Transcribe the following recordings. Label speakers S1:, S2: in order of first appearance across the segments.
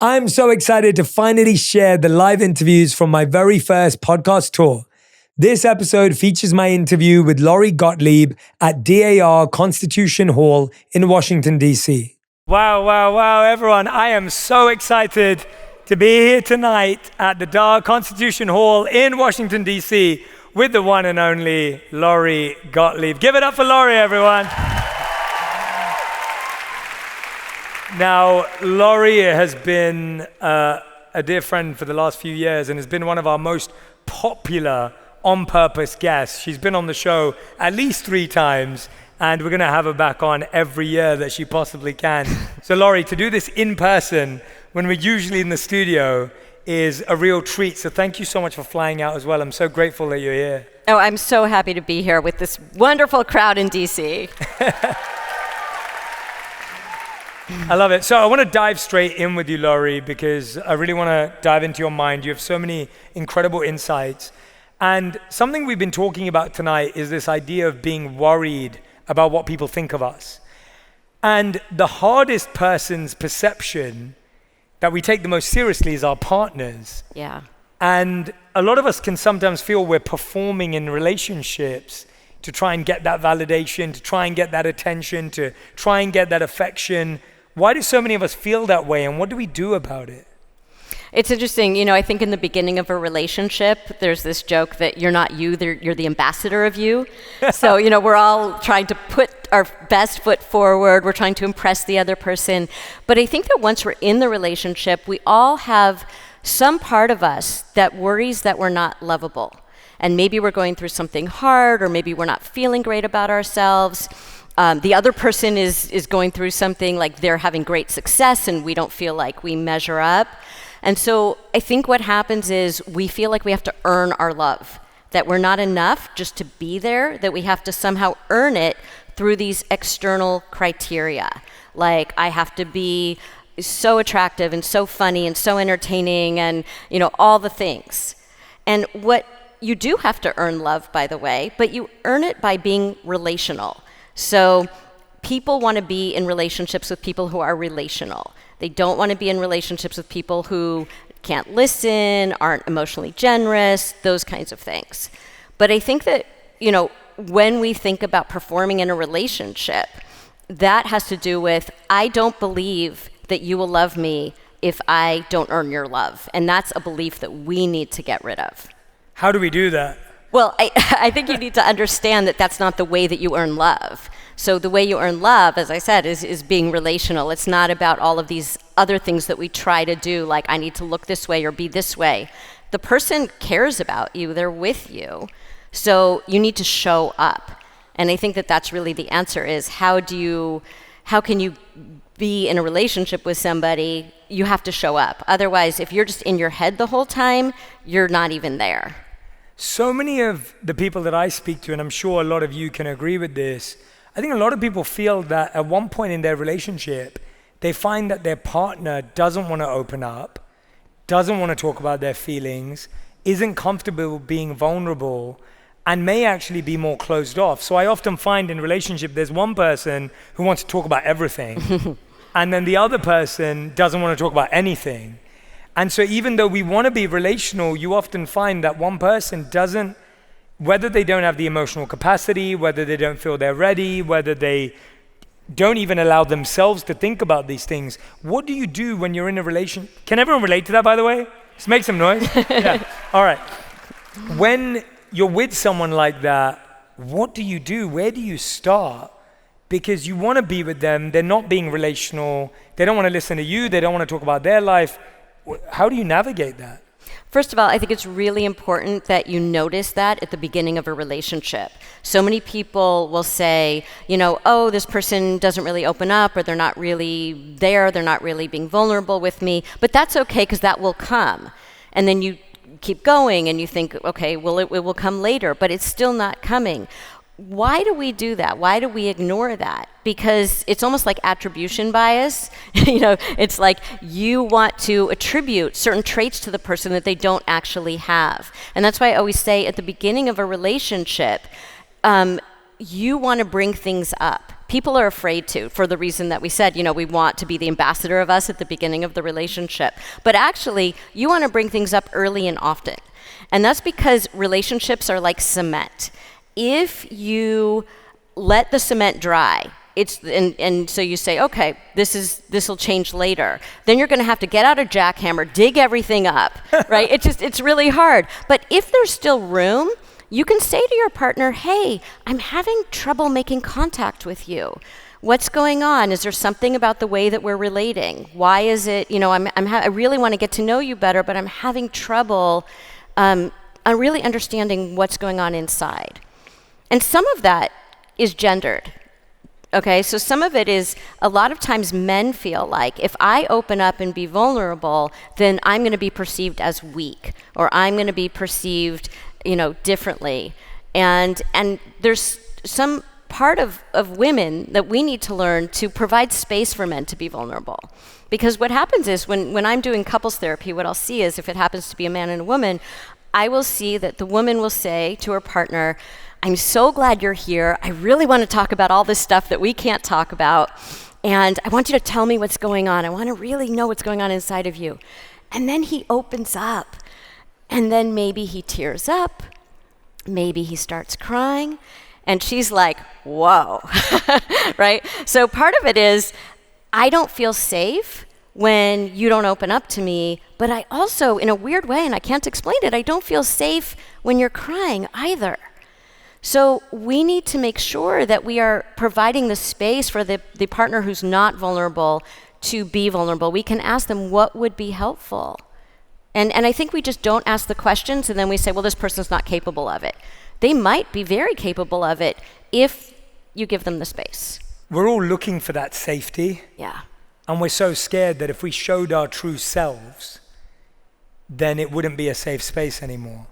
S1: I'm so excited to finally share the live interviews from my very first podcast tour. This episode features my interview with Lori Gottlieb at DAR Constitution Hall in Washington, D.C. Wow, everyone. I am so excited to be here tonight at the DAR Constitution Hall in Washington, D.C. with the one and only Lori Gottlieb. Give it up for Lori, everyone. Now, Lori has been a dear friend for the last few years and has been one of our most popular on-purpose guests. She's been on the show at least 3 times, and we're going to have her back on every year that she possibly can. So, Lori, to do this in person when we're usually in the studio is a real treat. So thank you so much for flying out as well. I'm so grateful that you're here.
S2: Oh, I'm so happy to be here with this wonderful crowd in DC.
S1: I love it. So I want to dive straight in with you, Lori, because I really want to dive into your mind. You have so many incredible insights. And something we've been talking about tonight is this idea of being worried about what people think of us. And the hardest person's perception that we take the most seriously is our partners.
S2: Yeah.
S1: And a lot of us can sometimes feel we're performing in relationships to try and get that validation, to try and get that attention, to try and get that affection. Why do so many of us feel that way, and what do we do about it?
S2: It's interesting, I think in the beginning of a relationship, there's this joke that you're not you, you're the ambassador of you. So, we're all trying to put our best foot forward, we're trying to impress the other person. But I think that once we're in the relationship, we all have some part of us that worries that we're not lovable. And maybe we're going through something hard, or maybe we're not feeling great about ourselves. The other person is going through something like they're having great success and we don't feel like we measure up. And so I think what happens is we feel like we have to earn our love, that we're not enough just to be there, that we have to somehow earn it through these external criteria. Like I have to be so attractive and so funny and so entertaining and, all the things. And what you do have to earn love, by the way, but you earn it by being relational. So people want to be in relationships with people who are relational. They don't want to be in relationships with people who can't listen, aren't emotionally generous, those kinds of things. But I think that, when we think about performing in a relationship, that has to do with, I don't believe that you will love me if I don't earn your love. And that's a belief that we need to get rid of.
S1: How do we do that?
S2: Well, I think you need to understand that that's not the way that you earn love. So the way you earn love, as I said, is being relational. It's not about all of these other things that we try to do, like I need to look this way or be this way. The person cares about you. They're with you. So you need to show up. And I think that that's really the answer is how can you be in a relationship with somebody? You have to show up. Otherwise, if you're just in your head the whole time, you're not even there.
S1: So many of the people that I speak to, and I'm sure a lot of you can agree with this, I think a lot of people feel that at one point in their relationship, they find that their partner doesn't want to open up, doesn't want to talk about their feelings, isn't comfortable being vulnerable, and may actually be more closed off. So I often find in a relationship, there's one person who wants to talk about everything, and then the other person doesn't want to talk about anything. And so even though we want to be relational, you often find that one person doesn't, whether they don't have the emotional capacity, whether they don't feel they're ready, whether they don't even allow themselves to think about these things. What do you do when you're in a relation? Can everyone relate to that, by the way? Just make some noise. Yeah. All right. When you're with someone like that, what do you do? Where do you start? Because you want to be with them. They're not being relational. They don't want to listen to you. They don't want to talk about their life. How do you navigate that?
S2: First of all, I think it's really important that you notice that at the beginning of a relationship. So many people will say, oh, this person doesn't really open up, or they're not really there, they're not really being vulnerable with me. But that's okay, because that will come. And then you keep going and you think, okay, well, it will come later, but it's still not coming. Why do we do that? Why do we ignore that? Because it's almost like attribution bias. It's like you want to attribute certain traits to the person that they don't actually have. And that's why I always say at the beginning of a relationship, you want to bring things up. People are afraid to, for the reason that we said, we want to be the ambassador of us at the beginning of the relationship. But actually, you want to bring things up early and often. And that's because relationships are like cement. If you let the cement dry, and so you say, okay, this will change later. Then you're going to have to get out a jackhammer, dig everything up, right? It's really hard. But if there's still room, you can say to your partner, hey, I'm having trouble making contact with you. What's going on? Is there something about the way that we're relating? Why is it, I really want to get to know you better, but I'm having trouble really understanding what's going on inside. And some of that is gendered. Okay, so some of it is, a lot of times men feel like if I open up and be vulnerable, then I'm going to be perceived as weak, or I'm going to be perceived, differently. And there's some part of women that we need to learn to provide space for men to be vulnerable. Because what happens is when I'm doing couples therapy, what I'll see is if it happens to be a man and a woman, I will see that the woman will say to her partner, I'm so glad you're here. I really want to talk about all this stuff that we can't talk about. And I want you to tell me what's going on. I want to really know what's going on inside of you. And then he opens up. And then maybe he tears up. Maybe he starts crying. And she's like, whoa, right? So part of it is, I don't feel safe when you don't open up to me. But I also, in a weird way, and I can't explain it, I don't feel safe when you're crying either. So we need to make sure that we are providing the space for the partner who's not vulnerable to be vulnerable. We can ask them what would be helpful. And I think we just don't ask the questions and then we say, well, this person's not capable of it. They might be very capable of it if you give them the space.
S1: We're all looking for that safety.
S2: Yeah.
S1: And we're so scared that if we showed our true selves, then it wouldn't be a safe space anymore.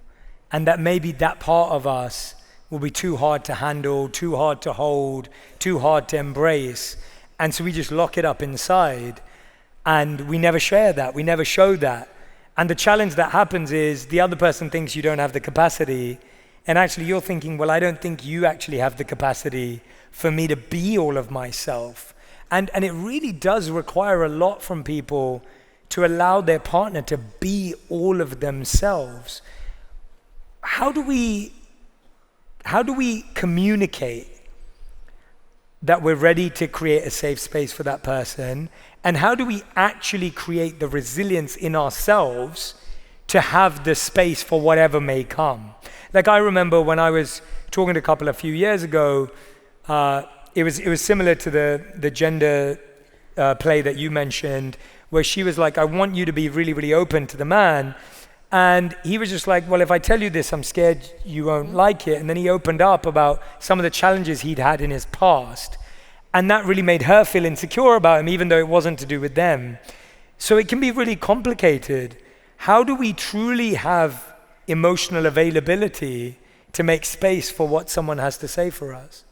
S1: And that maybe that part of us will be too hard to handle, too hard to hold, too hard to embrace. And so we just lock it up inside and we never share that, we never show that. And the challenge that happens is the other person thinks you don't have the capacity, and actually you're thinking, well, I don't think you actually have the capacity for me to be all of myself. And it really does require a lot from people to allow their partner to be all of themselves. How do we communicate that we're ready to create a safe space for that person? And how do we actually create the resilience in ourselves to have the space for whatever may come? Like I remember when I was talking to a couple a few years ago, it was similar to the gender play that you mentioned, where she was like, I want you to be really, really open to the man. And he was just like, well, if I tell you this, I'm scared you won't like it. And then he opened up about some of the challenges he'd had in his past. And that really made her feel insecure about him, even though it wasn't to do with them. So it can be really complicated. How do we truly have emotional availability to make space for what someone has to say for us?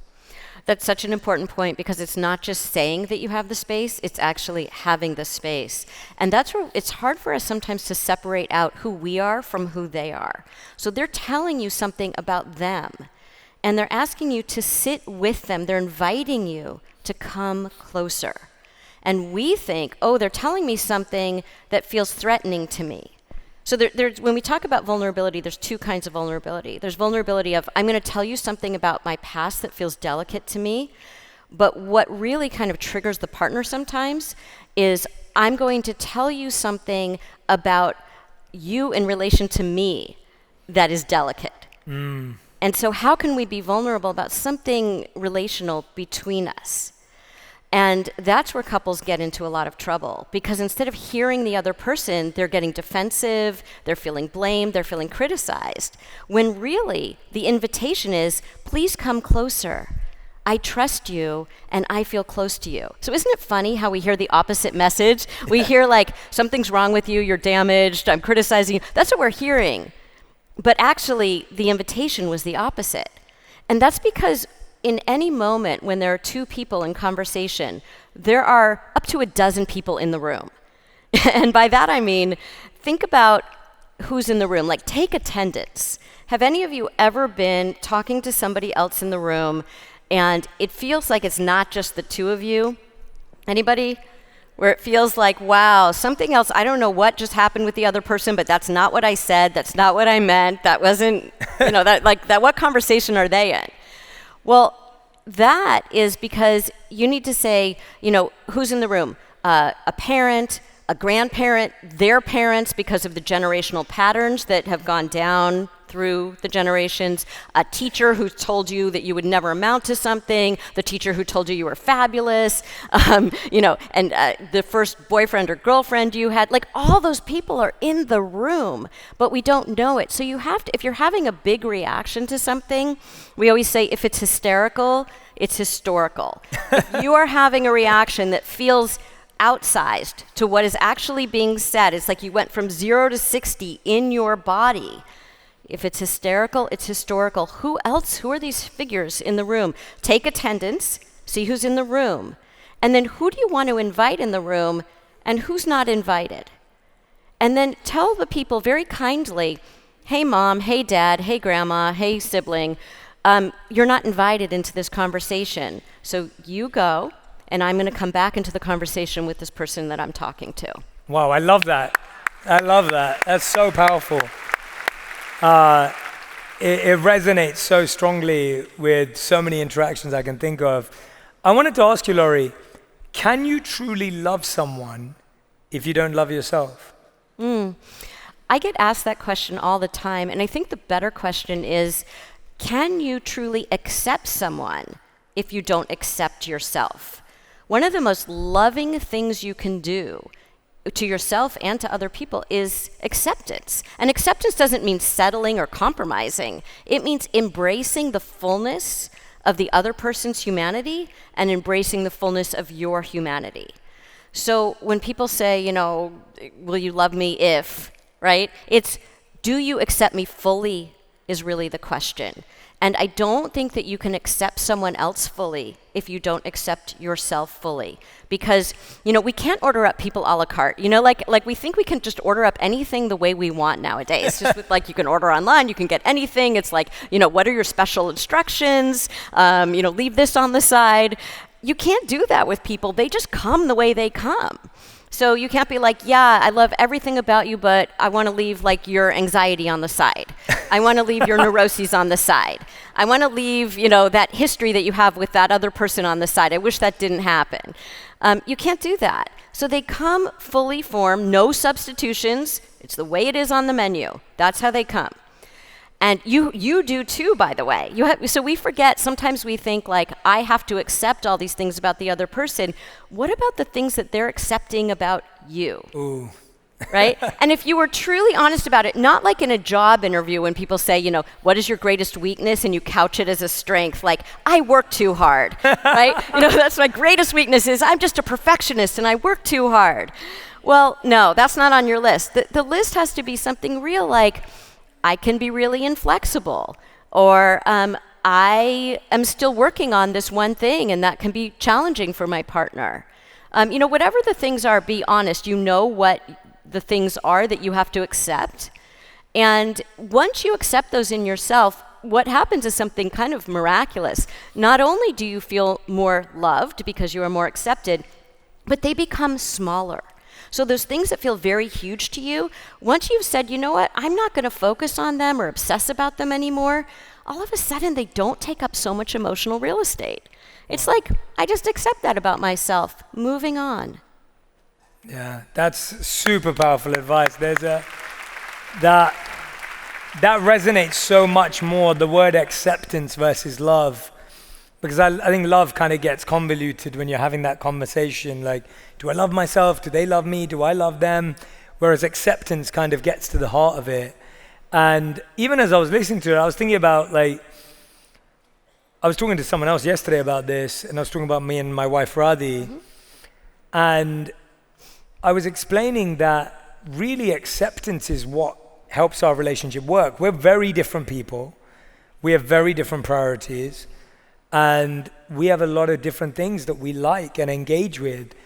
S2: That's such an important point, because it's not just saying that you have the space, it's actually having the space. And that's where it's hard for us sometimes to separate out who we are from who they are. So they're telling you something about them, and they're asking you to sit with them. They're inviting you to come closer. And we think, oh, they're telling me something that feels threatening to me. So when we talk about vulnerability, there's two kinds of vulnerability. There's vulnerability of, I'm going to tell you something about my past that feels delicate to me, but what really kind of triggers the partner sometimes is, I'm going to tell you something about you in relation to me that is delicate. And so how can we be vulnerable about something relational between us? And that's where couples get into a lot of trouble, because instead of hearing the other person, they're getting defensive, they're feeling blamed, they're feeling criticized, when really the invitation is, please come closer. I trust you and I feel close to you. So isn't it funny how we hear the opposite message? We hear like, something's wrong with you, you're damaged, I'm criticizing you. That's what we're hearing. But actually, the invitation was the opposite. And that's because in any moment when there are two people in conversation, there are up to a dozen people in the room. And by that I mean, think about who's in the room. Like, take attendance. Have any of you ever been talking to somebody else in the room And it feels like it's not just the two of you. Anybody? Where it feels like, wow, something else, I don't know what just happened with the other person, but that's not what I said, that's not what I meant, that wasn't, what conversation are they in? Well, that is because you need to say, who's in the room? A parent, a grandparent, their parents, because of the generational patterns that have gone down through the generations, a teacher who told you that you would never amount to something, the teacher who told you were fabulous, and the first boyfriend or girlfriend you had, like all those people are in the room, but we don't know it. So you have to, if you're having a big reaction to something, we always say if it's hysterical, it's historical. If you are having a reaction that feels outsized to what is actually being said, it's like you went from 0 to 60 in your body. If it's hysterical, it's historical. Who else? Who are these figures in the room? Take attendance, see who's in the room. And then who do you want to invite in the room and who's not invited? And then tell the people very kindly, hey mom, hey dad, hey grandma, hey sibling, you're not invited into this conversation. So you go, and I'm going to come back into the conversation with this person that I'm talking to.
S1: Wow, I love that. That's so powerful. It resonates so strongly with so many interactions I can think of. I wanted to ask you, Lori, can you truly love someone if you don't love yourself?
S2: I get asked that question all the time, and I think the better question is, can you truly accept someone if you don't accept yourself? One of the most loving things you can do to yourself and to other people is acceptance. And acceptance doesn't mean settling or compromising. It means embracing the fullness of the other person's humanity and embracing the fullness of your humanity. So when people say, will you love me if, right? It's, do you accept me fully is really the question. And I don't think that you can accept someone else fully if you don't accept yourself fully. Because, we can't order up people a la carte. Like we think we can just order up anything the way we want nowadays. Just with, like, you can order online, you can get anything. It's like, what are your special instructions? Leave this on the side. You can't do that with people. They just come the way they come. So you can't be like, yeah, I love everything about you, but I want to leave like your anxiety on the side. I want to leave your neuroses on the side. I want to leave, that history that you have with that other person on the side. I wish that didn't happen. You can't do that. So they come fully formed, no substitutions. It's the way it is on the menu. That's how they come. And you do too, by the way. So we forget, sometimes we think like, I have to accept all these things about the other person. What about the things that they're accepting about you?
S1: Ooh.
S2: Right? And if you were truly honest about it, not like in a job interview when people say, what is your greatest weakness? And you couch it as a strength, like, I work too hard, right? That's my greatest weakness is I'm just a perfectionist and I work too hard. Well, no, that's not on your list. The list has to be something real, like, I can be really inflexible, or I am still working on this one thing and that can be challenging for my partner. Whatever the things are, be honest. You know what the things are that you have to accept. And once you accept those in yourself, what happens is something kind of miraculous. Not only do you feel more loved because you are more accepted, but they become smaller. So those things that feel very huge to you, once you've said, you know what, I'm not going to focus on them or obsess about them anymore, all of a sudden they don't take up so much emotional real estate. It's like, I just accept that about myself, moving on.
S1: Yeah, that's super powerful advice. That resonates so much more, the word acceptance versus love. Because I think love kind of gets convoluted when you're having that conversation, like, do I love myself? Do they love me? Do I love them? Whereas acceptance kind of gets to the heart of it. And even as I was listening to it, I was thinking about, like, I was talking to someone else yesterday about this, and I was talking about me and my wife, Radhi. Mm-hmm. And I was explaining that really acceptance is what helps our relationship work. We're very different people. We have very different priorities. And we have a lot of different things that we like and engage with,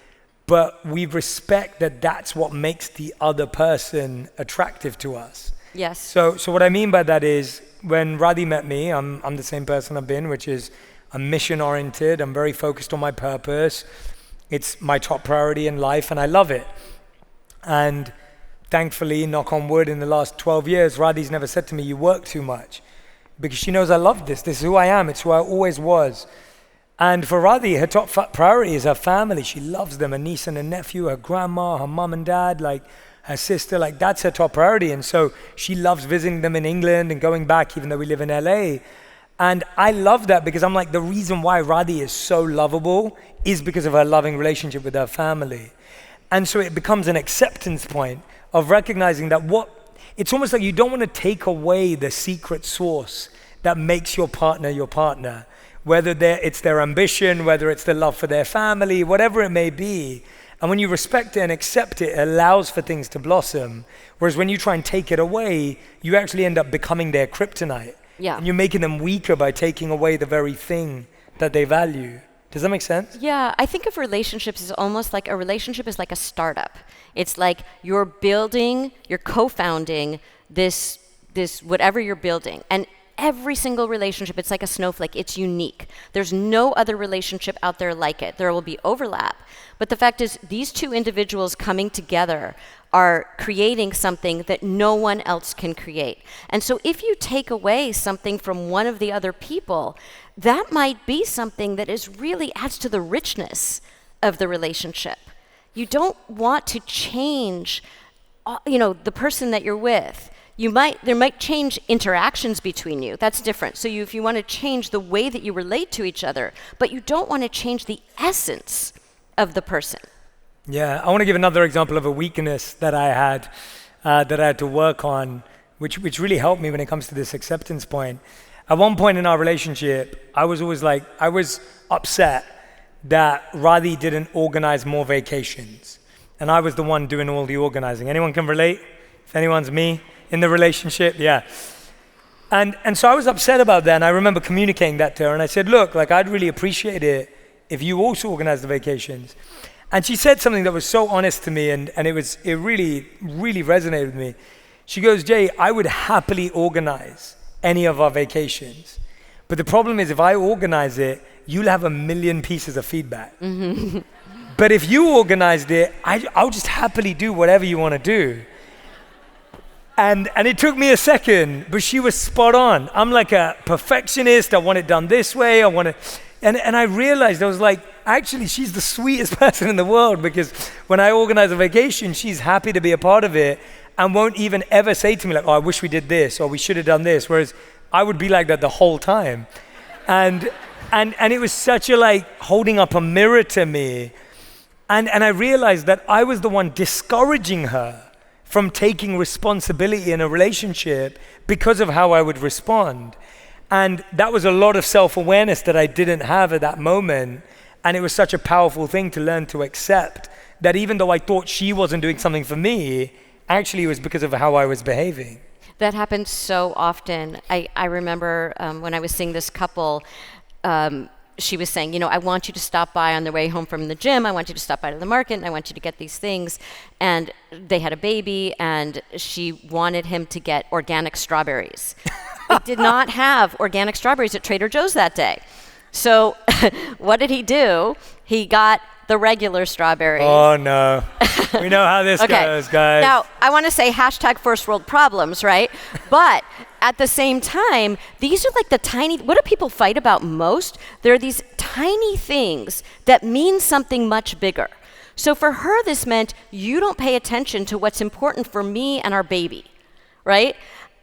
S1: but we respect that that's what makes the other person attractive to us.
S2: Yes.
S1: So what I mean by that is, when Radhi met me, I'm the same person I've been, which is I'm mission oriented. I'm very focused on my purpose. It's my top priority in life and I love it. And thankfully, knock on wood, in the last 12 years, Radhi's never said to me, you work too much. Because she knows I love this. This is who I am. It's who I always was. And for Radhi, her top priority is her family. She loves them, her niece and her nephew, her grandma, her mom and dad, like her sister, like that's her top priority. And so she loves visiting them in England and going back, even though we live in LA. And I love that because I'm like, the reason why Radhi is so lovable is because of her loving relationship with her family. And so it becomes an acceptance point of recognizing that it's almost like you don't want to take away the secret sauce that makes your partner, whether it's their ambition, whether it's their love for their family, whatever it may be. And when you respect it and accept it, it allows for things to blossom. Whereas when you try and take it away, you actually end up becoming their kryptonite.
S2: Yeah.
S1: And you're making them weaker by taking away the very thing that they value. Does that make sense?
S2: Yeah, I think of relationships as almost like a relationship is like a startup. It's like you're co-founding this whatever you're building. And every single relationship, it's like a snowflake. It's unique. There's no other relationship out there like it. There will be overlap. But the fact is, these two individuals coming together are creating something that no one else can create. And so if you take away something from one of the other people, that might be something that really adds to the richness of the relationship. You don't want to change, the person that you're with. There might change interactions between you. That's different. So if you want to change the way that you relate to each other, but you don't want to change the essence of the person.
S1: Yeah, I want to give another example of a weakness that I had to work on, which really helped me when it comes to this acceptance point. At one point in our relationship, I was upset that Radhi didn't organize more vacations. And I was the one doing all the organizing. Anyone can relate? If anyone's me in the relationship, yeah. And so I was upset about that, and I remember communicating that to her, and I said, look, I'd really appreciate it if you also organized the vacations. And she said something that was so honest to me, and it really, really resonated with me. She goes, Jay, I would happily organize any of our vacations. But the problem is if I organize it, you'll have 1 million pieces of feedback. Mm-hmm. But if you organized it, I'll just happily do whatever you want to do. And it took me a second, but she was spot on. I'm like a perfectionist. I want it done this way. And I realized, I was like, actually, she's the sweetest person in the world, because when I organize a vacation, she's happy to be a part of it and won't even ever say to me like, oh, I wish we did this, or we should have done this. Whereas I would be like that the whole time. And it was such a holding up a mirror to me. And I realized that I was the one discouraging her from taking responsibility in a relationship because of how I would respond. And that was a lot of self-awareness that I didn't have at that moment. And it was such a powerful thing to learn to accept that even though I thought she wasn't doing something for me, actually it was because of how I was behaving.
S2: That happens so often. I remember when I was seeing this couple, she was saying, I want you to stop by on the way home from the gym. I want you to stop by to the market, and I want you to get these things. And they had a baby, and she wanted him to get organic strawberries. They did not have organic strawberries at Trader Joe's that day. So what did he do? He got the regular strawberries.
S1: Oh, no. We know how this goes, guys.
S2: Now, I want to say #first world problems, right? But at the same time, these are like the tiny, what do people fight about most? There are these tiny things that mean something much bigger. So for her, this meant you don't pay attention to what's important for me and our baby, right?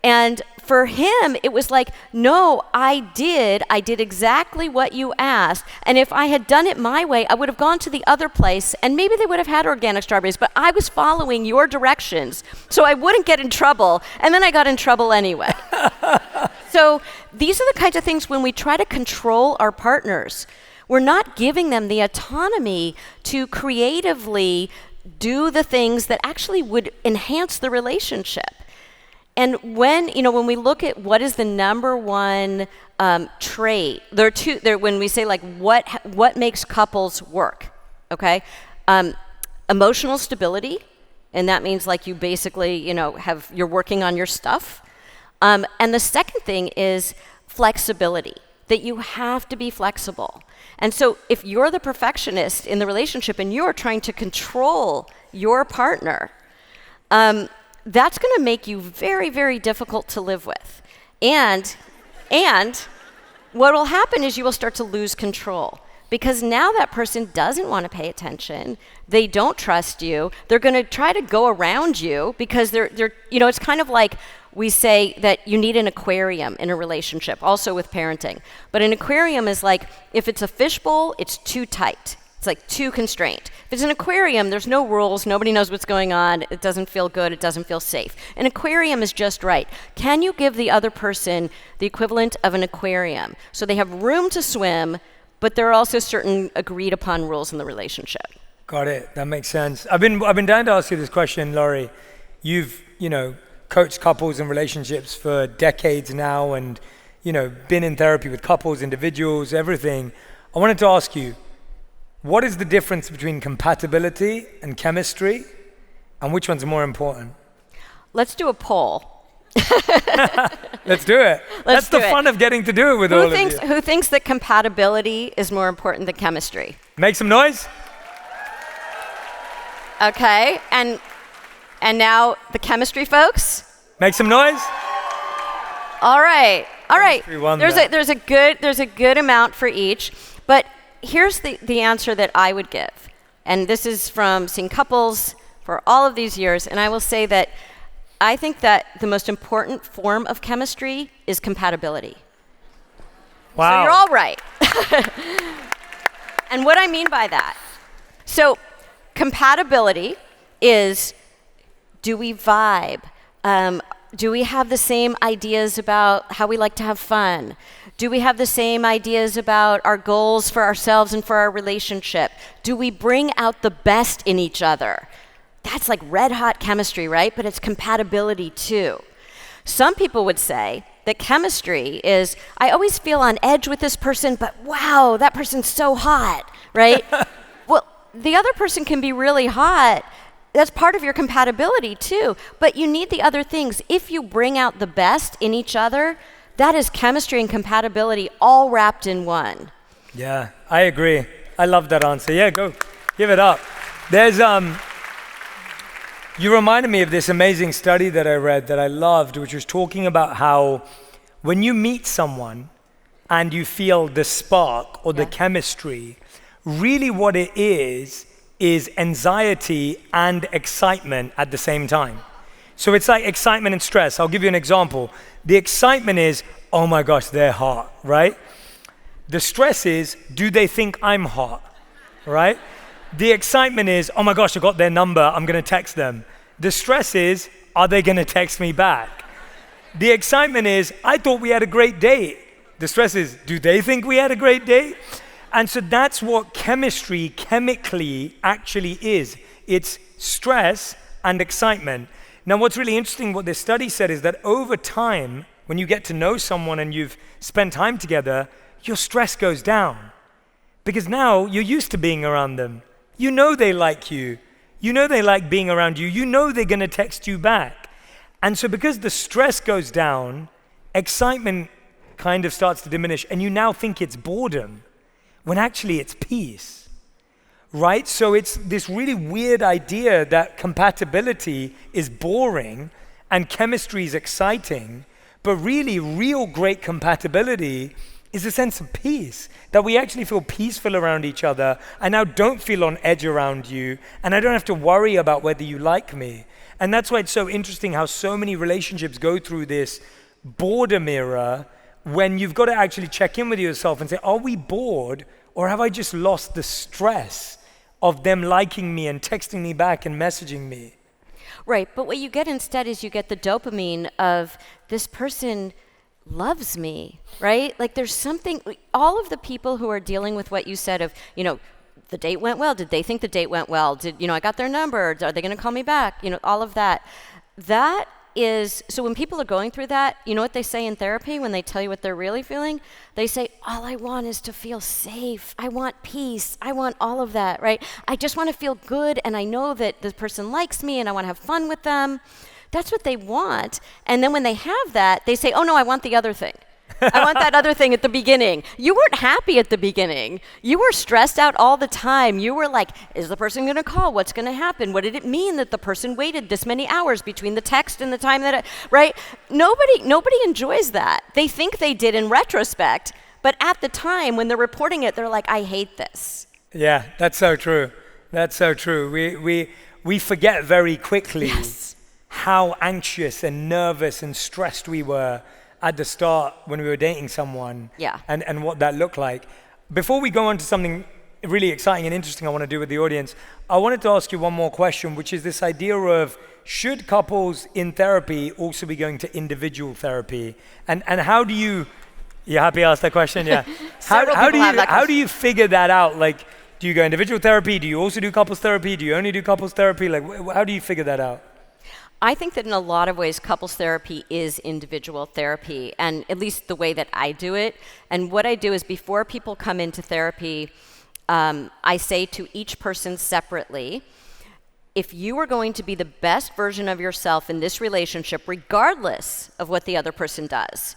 S2: And for him, it was like, no, I did exactly what you asked. And if I had done it my way, I would have gone to the other place, and maybe they would have had organic strawberries, but I was following your directions, so I wouldn't get in trouble. And then I got in trouble anyway. So these are the kinds of things when we try to control our partners, we're not giving them the autonomy to creatively do the things that actually would enhance the relationship. And when we look at what is the number one trait, there are two. When we say what makes couples work, okay? Emotional stability, and that means you basically you're working on your stuff. And the second thing is flexibility. that you have to be flexible. And so if you're the perfectionist in the relationship and you're trying to control your partner, that's going to make you very, very difficult to live with. And what will happen is you will start to lose control. Because now that person doesn't want to pay attention. They don't trust you. They're going to try to go around you because they're it's kind of like we say that you need an aquarium in a relationship, also with parenting. But an aquarium is like, if it's a fishbowl, it's too tight. It's like too constrained. If it's an aquarium, there's no rules. Nobody knows what's going on. It doesn't feel good. It doesn't feel safe. An aquarium is just right. Can you give the other person the equivalent of an aquarium? So they have room to swim, but there are also certain agreed upon rules in the relationship.
S1: Got it. That makes sense. I've been dying to ask you this question, Lori. You've, coached couples and relationships for decades now and, been in therapy with couples, individuals, everything. I wanted to ask you, what is the difference between compatibility and chemistry, and which one's more important?
S2: Let's do a poll.
S1: Let's do it. That's the fun of getting to do it with all of you.
S2: Who thinks that compatibility is more important than chemistry?
S1: Make some noise.
S2: Okay, and now the chemistry folks?
S1: Make some noise.
S2: All right. There's a good amount for each, but here's the answer that I would give. And this is from seeing couples for all of these years, and I will say that I think that the most important form of chemistry is compatibility.
S1: Wow.
S2: So you're all right. And what I mean by that, so compatibility is, do we vibe? Do we have the same ideas about how we like to have fun? Do we have the same ideas about our goals for ourselves and for our relationship? Do we bring out the best in each other? That's like red hot chemistry, right? But it's compatibility too. Some people would say that chemistry is, I always feel on edge with this person, but wow, that person's so hot, right? Well, the other person can be really hot. That's part of your compatibility too. But you need the other things. If you bring out the best in each other, that is chemistry and compatibility all wrapped in one.
S1: Yeah, I agree. I love that answer. Yeah, go. Give it up. There's you reminded me of this amazing study that I read that I loved, which was talking about how when you meet someone and you feel the spark or the chemistry, really what it is anxiety and excitement at the same time. So it's like excitement and stress. I'll give you an example. The excitement is, oh my gosh, they're hot, right? The stress is, do they think I'm hot, right? The excitement is, oh my gosh, I got their number, I'm gonna text them. The stress is, are they gonna text me back? The excitement is, I thought we had a great date. The stress is, do they think we had a great date? And so that's what chemistry, chemically, actually is. It's stress and excitement. Now what's really interesting, what this study said is that over time, when you get to know someone and you've spent time together, your stress goes down. Because now you're used to being around them. You know they like you. You know they like being around you. You know they're gonna text you back. And so because the stress goes down, excitement kind of starts to diminish, and you now think it's boredom, when actually it's peace, right? So it's this really weird idea that compatibility is boring and chemistry is exciting, but really real great compatibility is a sense of peace, that we actually feel peaceful around each other. I now don't feel on edge around you, and I don't have to worry about whether you like me. And that's why it's so interesting how so many relationships go through this boredom era, when you've got to actually check in with yourself and say, are we bored, or have I just lost the stress of them liking me and texting me back and messaging me?
S2: Right, but what you get instead is you get the dopamine of this person loves me, right? Like there's something, all of the people who are dealing with what you said of, the date went well. Did they think the date went well? I got their number. Are they going to call me back? All of that. That is, so when people are going through that, you know what they say in therapy when they tell you what they're really feeling? They say, all I want is to feel safe. I want peace. I want all of that, right? I just want to feel good, and I know that this person likes me, and I want to have fun with them. That's what they want. And then when they have that, they say, oh no, I want the other thing. I want that other thing at the beginning. You weren't happy at the beginning. You were stressed out all the time. You were like, is the person going to call? What's going to happen? What did it mean that the person waited this many hours between the text and the time that, right? Nobody enjoys that. They think they did in retrospect, but at the time when they're reporting it, they're like, I hate this.
S1: Yeah, that's so true. That's so true. We forget very quickly how anxious and nervous and stressed we were at the start when we were dating someone, and what that looked like. Before we go on to something really exciting and interesting I want to do with the audience, I wanted to ask you one more question, which is this idea of, should couples in therapy also be going to individual therapy? And how do you happy I asked that question? Yeah. How do you figure that out? Like, do you go individual therapy? Do you also do couples therapy? Do you only do couples therapy? Like, how do you figure that out?
S2: I think that in a lot of ways, couples therapy is individual therapy, and at least the way that I do it. And what I do is, before people come into therapy, I say to each person separately, if you are going to be the best version of yourself in this relationship, regardless of what the other person does,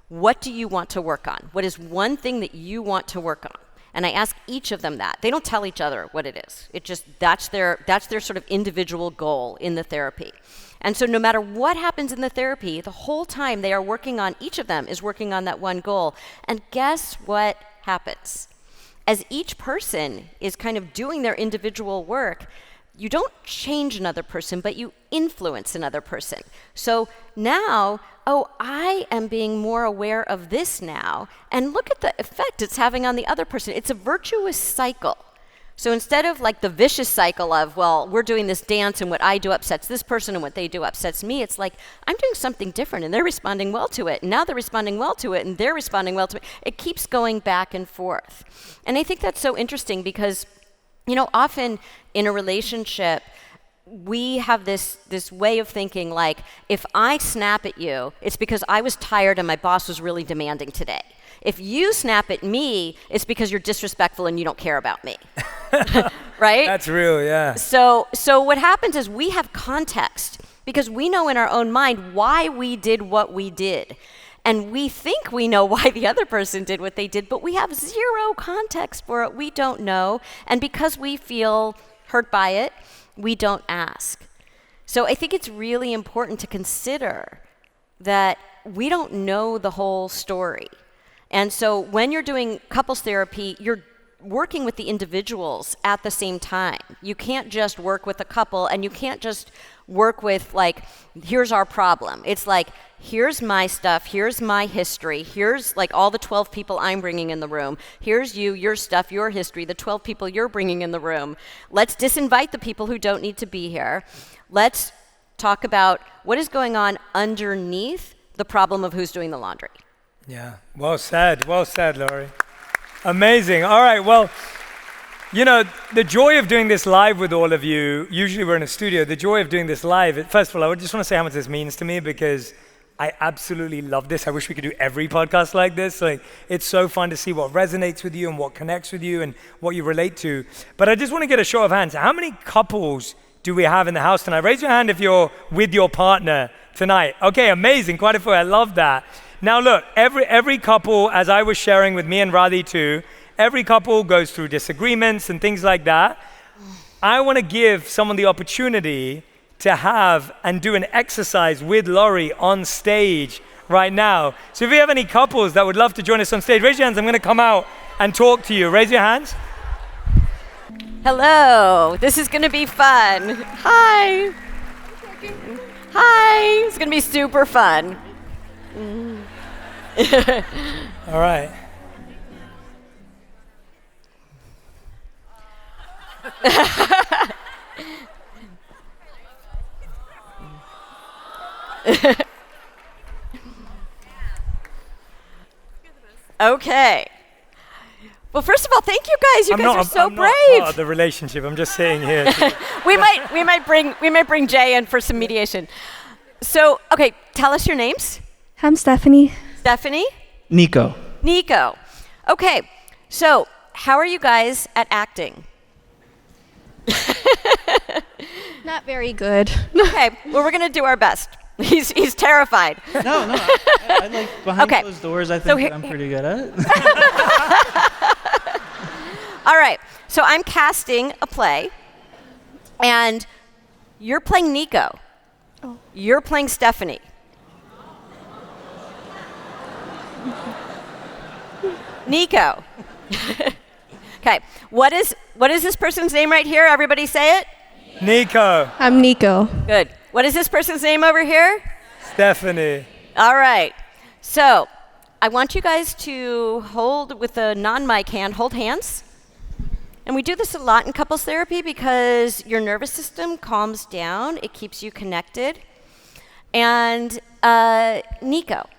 S2: what do you want to work on? What is one thing that you want to work on? And I ask each of them that. They don't tell each other what it is. It just, that's their sort of individual goal in the therapy. And so no matter what happens in the therapy, the whole time they are working on, each of them is working on that one goal. And guess what happens? As each person is kind of doing their individual work, you don't change another person, but you influence another person. So now, I am being more aware of this now, and look at the effect it's having on the other person. It's a virtuous cycle. So instead of like the vicious cycle of, well, we're doing this dance and what I do upsets this person and what they do upsets me, it's like, I'm doing something different and they're responding well to it. And now they're responding well to it and they're responding well to it. It keeps going back and forth. And I think that's so interesting because, often in a relationship, we have this way of thinking like, if I snap at you, it's because I was tired and my boss was really demanding today. If you snap at me, it's because you're disrespectful and you don't care about me. Right?
S1: That's real, yeah.
S2: So what happens is we have context because we know in our own mind why we did what we did. And we think we know why the other person did what they did, but we have zero context for it. We don't know. And because we feel hurt by it, we don't ask. So I think it's really important to consider that we don't know the whole story. And so when you're doing couples therapy, you're working with the individuals at the same time. You can't just work with a couple, and you can't just work with like, here's our problem. It's like, here's my stuff, here's my history, here's like all the 12 people I'm bringing in the room. Here's you, your stuff, your history, the 12 people you're bringing in the room. Let's disinvite the people who don't need to be here. Let's talk about what is going on underneath the problem of who's doing the laundry.
S1: Yeah, well said, Lori. Amazing. All right, well, the joy of doing this live with all of you, usually we're in a studio, the joy of doing this live, first of all, I just want to say how much this means to me because I absolutely love this. I wish we could do every podcast like this. Like, it's so fun to see what resonates with you and what connects with you and what you relate to. But I just want to get a show of hands. How many couples do we have in the house tonight? Raise your hand if you're with your partner tonight. Okay, amazing, quite a few, I love that. Now look, every couple, as I was sharing with me and Radhi too, every couple goes through disagreements and things like that. I want to give someone the opportunity to have and do an exercise with Lori on stage right now. So if you have any couples that would love to join us on stage, raise your hands. I'm going to come out and talk to you. Raise your hands.
S2: Hello, this is going to be fun. Hi. Hi, it's going to be super fun.
S1: All right.
S2: Okay. Well, first of all, thank you guys. You guys are so brave.
S1: I'm not part of the relationship. I'm just sitting here.
S2: we might bring Jay in for some mediation. So, okay, tell us your names.
S3: I'm Stephanie.
S2: Stephanie?
S4: Nico.
S2: Nico. Okay, so how are you guys at acting?
S3: Not very good.
S2: Okay, well, we're going to do our best. He's terrified.
S3: No, I like behind closed doors. I think that I'm pretty good at it.
S2: All right, so I'm casting a play, and you're playing Nico. Oh. You're playing Stephanie. Nico. Okay, what is this person's name right here? Everybody say it.
S1: Nico.
S4: I'm Nico.
S2: Good. What is this person's name over here?
S1: Stephanie.
S2: All right. So I want you guys to hold with a non-mic hand, hold hands. And we do this a lot in couples therapy because your nervous system calms down. It keeps you connected. And Nico,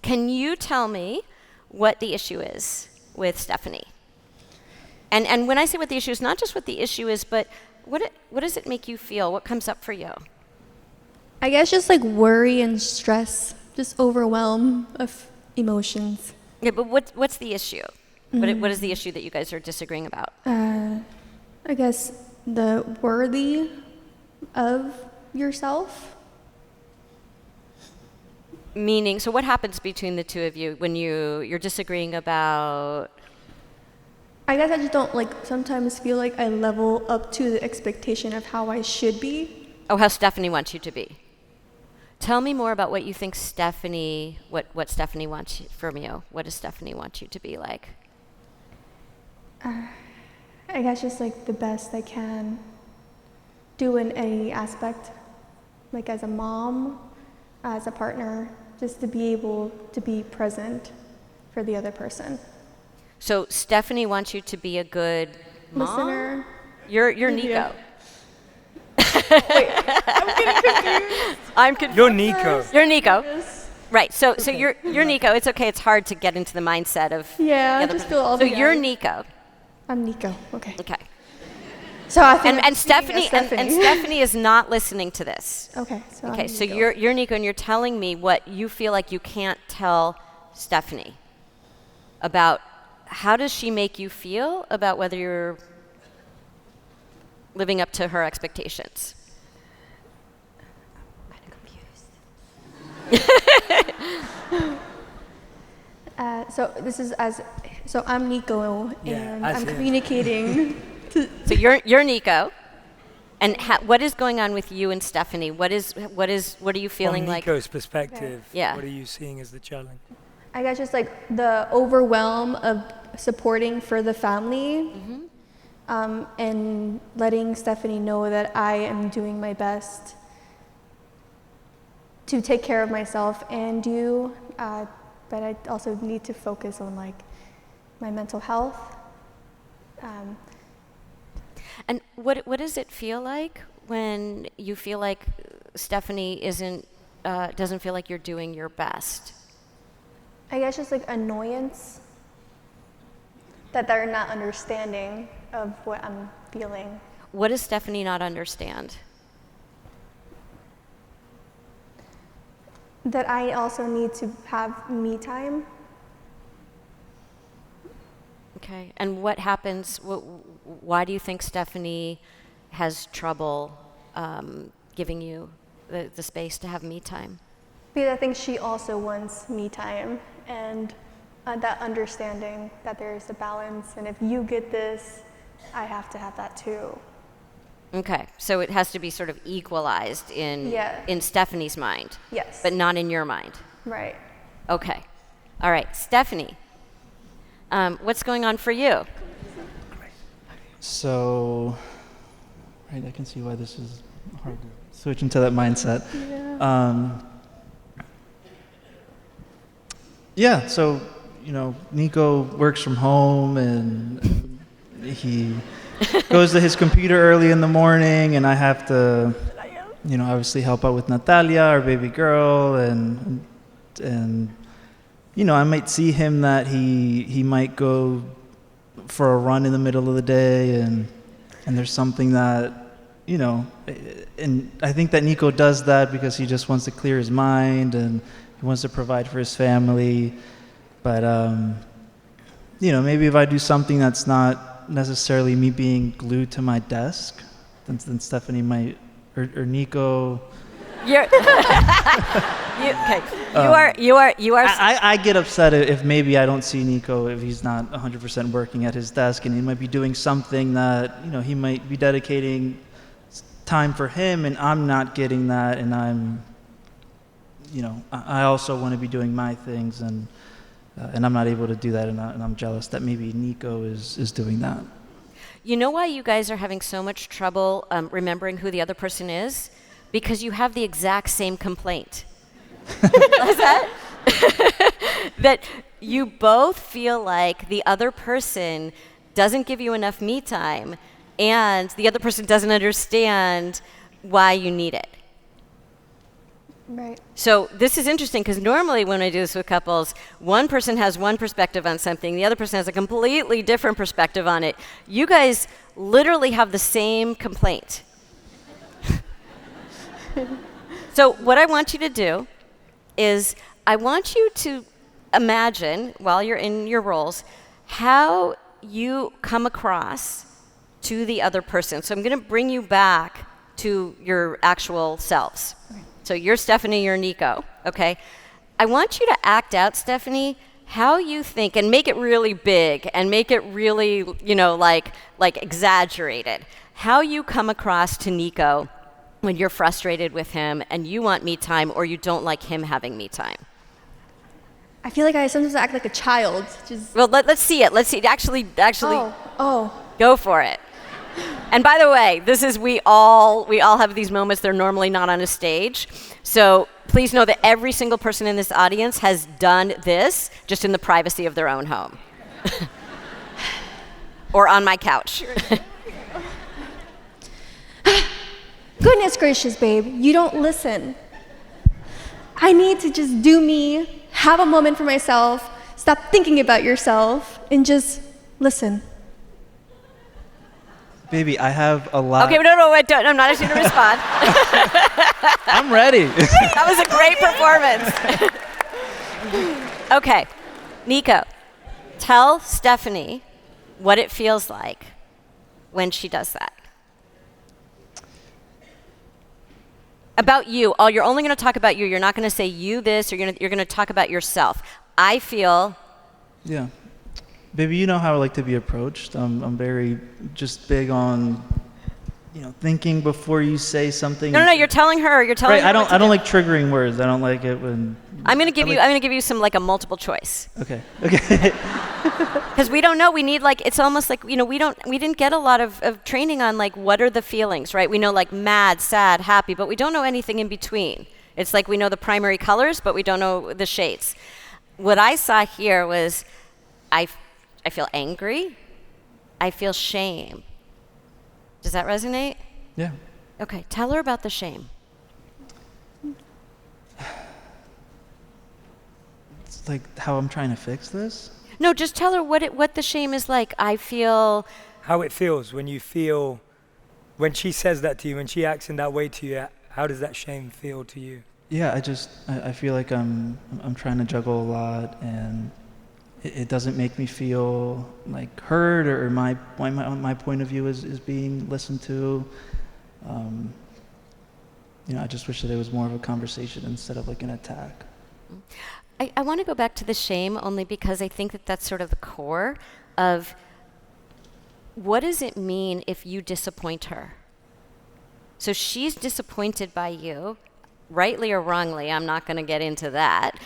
S2: can you tell me what the issue is with Stephanie? And when I say what the issue is, not just what the issue is, but what does it make you feel? What comes up for you?
S4: I guess just like worry and stress, just overwhelm of emotions.
S2: Yeah, but what's the issue? What is the issue that you guys are disagreeing about?
S4: I guess the worthy of yourself.
S2: Meaning, so what happens between the two of you when you're disagreeing about?
S4: I guess I just don't sometimes feel like I level up to the expectation of how I should be.
S2: Oh, how Stephanie wants you to be. Tell me more about what you think Stephanie, what Stephanie wants from you. What does Stephanie want you to be like?
S4: I guess just the best I can do in any aspect, as a mom, as a partner, just to be able to be present for the other person.
S2: So Stephanie wants you to be a good mom?
S4: Listener.
S2: You're Nico.
S4: Yeah. Wait, I'm getting confused.
S2: I'm confused.
S1: You're Nico.
S2: You're Nico.
S4: Yes.
S2: Right. So you're Nico. It's okay. It's hard to get into the mindset of
S4: Yeah,
S2: the
S4: I
S2: other
S4: just
S2: person.
S4: feel all
S2: So
S4: together.
S2: you're Nico.
S4: I'm Nico. Okay.
S2: Okay.
S4: So I think
S2: And Stephanie and Stephanie is not listening to this.
S4: Okay. So
S2: Okay.
S4: I'm
S2: So
S4: Nico.
S2: you're Nico, and you're telling me what you feel like you can't tell Stephanie about. How does she make you feel about whether you're living up to her expectations? I'm confused.
S4: So I'm Nico, and I'm communicating.
S2: So you're Nico, and what is going on with you and Stephanie? What are you feeling
S1: From
S2: like?
S1: Nico's perspective,
S2: Yeah.
S1: what are you seeing as the challenge?
S4: I guess just the overwhelm of supporting for the family, and letting Stephanie know that I am doing my best to take care of myself and you, but I also need to focus on my mental health.
S2: And what does it feel like when you feel like Stephanie doesn't feel like you're doing your best?
S4: I guess just annoyance that they're not understanding of what I'm feeling.
S2: What does Stephanie not understand?
S4: That I also need to have me time.
S2: Okay. And what happens? Why do you think Stephanie has trouble giving you the space to have me time?
S4: Because I think she also wants me time, and that understanding that there's a balance, and if you get this, I have to have that too.
S2: Okay, so it has to be sort of equalized in Stephanie's mind.
S4: Yes.
S2: But not in your mind.
S4: Right.
S2: Okay. All right, Stephanie, what's going on for you?
S3: So, right, I can see why this is hard to switch into that mindset.
S4: Yeah.
S3: So, Nico works from home and he goes to his computer early in the morning, and I have to, obviously help out with Natalia, our baby girl, and I might see him that he might go for a run in the middle of the day, and there's something that, and I think that Nico does that because he just wants to clear his mind and he wants to provide for his family. But, maybe if I do something that's not necessarily me being glued to my desk, then Stephanie might, or Nico
S2: You're you are.
S3: I get upset if maybe I don't see Nico if he's not 100% working at his desk, and he might be doing something that, you know, he might be dedicating time for him, and I'm not getting that, and I'm, you know, I also want to be doing my things, and I'm not able to do that, and I'm jealous that maybe Nico is doing that.
S2: You know why you guys are having so much trouble remembering who the other person is? Because you have the exact same complaint. Is that? That you both feel like the other person doesn't give you enough me time, and the other person doesn't understand why you need it.
S4: Right.
S2: So this is interesting because normally when I do this with couples, one person has one perspective on something, the other person has a completely different perspective on it. You guys literally have the same complaint. So what I want you to do is I want you to imagine, while you're in your roles, how you come across to the other person. So I'm going to bring you back to your actual selves. So you're Stephanie, you're Nico, okay? I want you to act out, Stephanie, how you think, and make it really big, and make it really, you know, like exaggerated. How you come across to Nico when you're frustrated with him and you want me time, or you don't like him having me time.
S4: I feel like I sometimes act like a child. Just
S2: Well, let's see it. Let's see. Actually,
S4: Oh.
S2: go for it. And by the way, this is we all have these moments. They're normally not on a stage. So please know that every single person in this audience has done this just in the privacy of their own home. Or on my couch.
S4: Goodness gracious, babe, you don't listen. I need to just do me, have a moment for myself, stop thinking about yourself, and just listen.
S3: Baby, I have a lot.
S2: Okay, no, wait, I'm not actually going to respond.
S3: I'm ready.
S2: That was a great performance. Okay, Nico, tell Stephanie what it feels like when she does that. About you. Oh, you're only going to talk about you. You're not going to say you this, or you're going to talk about yourself. I feel.
S3: Yeah. Baby, you know how I like to be approached. I'm very just big on, you know, thinking before you say something.
S2: No, you're telling her. You're telling her.
S3: I don't like triggering words. I don't like it when.
S2: I'm going to give you some like a multiple choice.
S3: Okay.
S2: Because we don't know. We need like, it's almost like, you know, we didn't get a lot of training on like what are the feelings, right? We know like mad, sad, happy, but we don't know anything in between. It's like we know the primary colors, but we don't know the shades. What I saw here was I feel angry. I feel shame. Does that resonate?
S3: Yeah.
S2: Okay, tell her about the shame.
S3: It's like how I'm trying to fix this.
S2: No, just tell her what the shame is like. I feel.
S1: How it feels when when she says that to you, when she acts in that way to you, how does that shame feel to you?
S3: Yeah, I feel like I'm trying to juggle a lot, and it doesn't make me feel like heard, or my point of view is being listened to. You know, I just wish that it was more of a conversation instead of like an attack.
S2: I want to go back to the shame only because I think that that's sort of the core of what does it mean if you disappoint her? So she's disappointed by you, rightly or wrongly. I'm not going to get into that,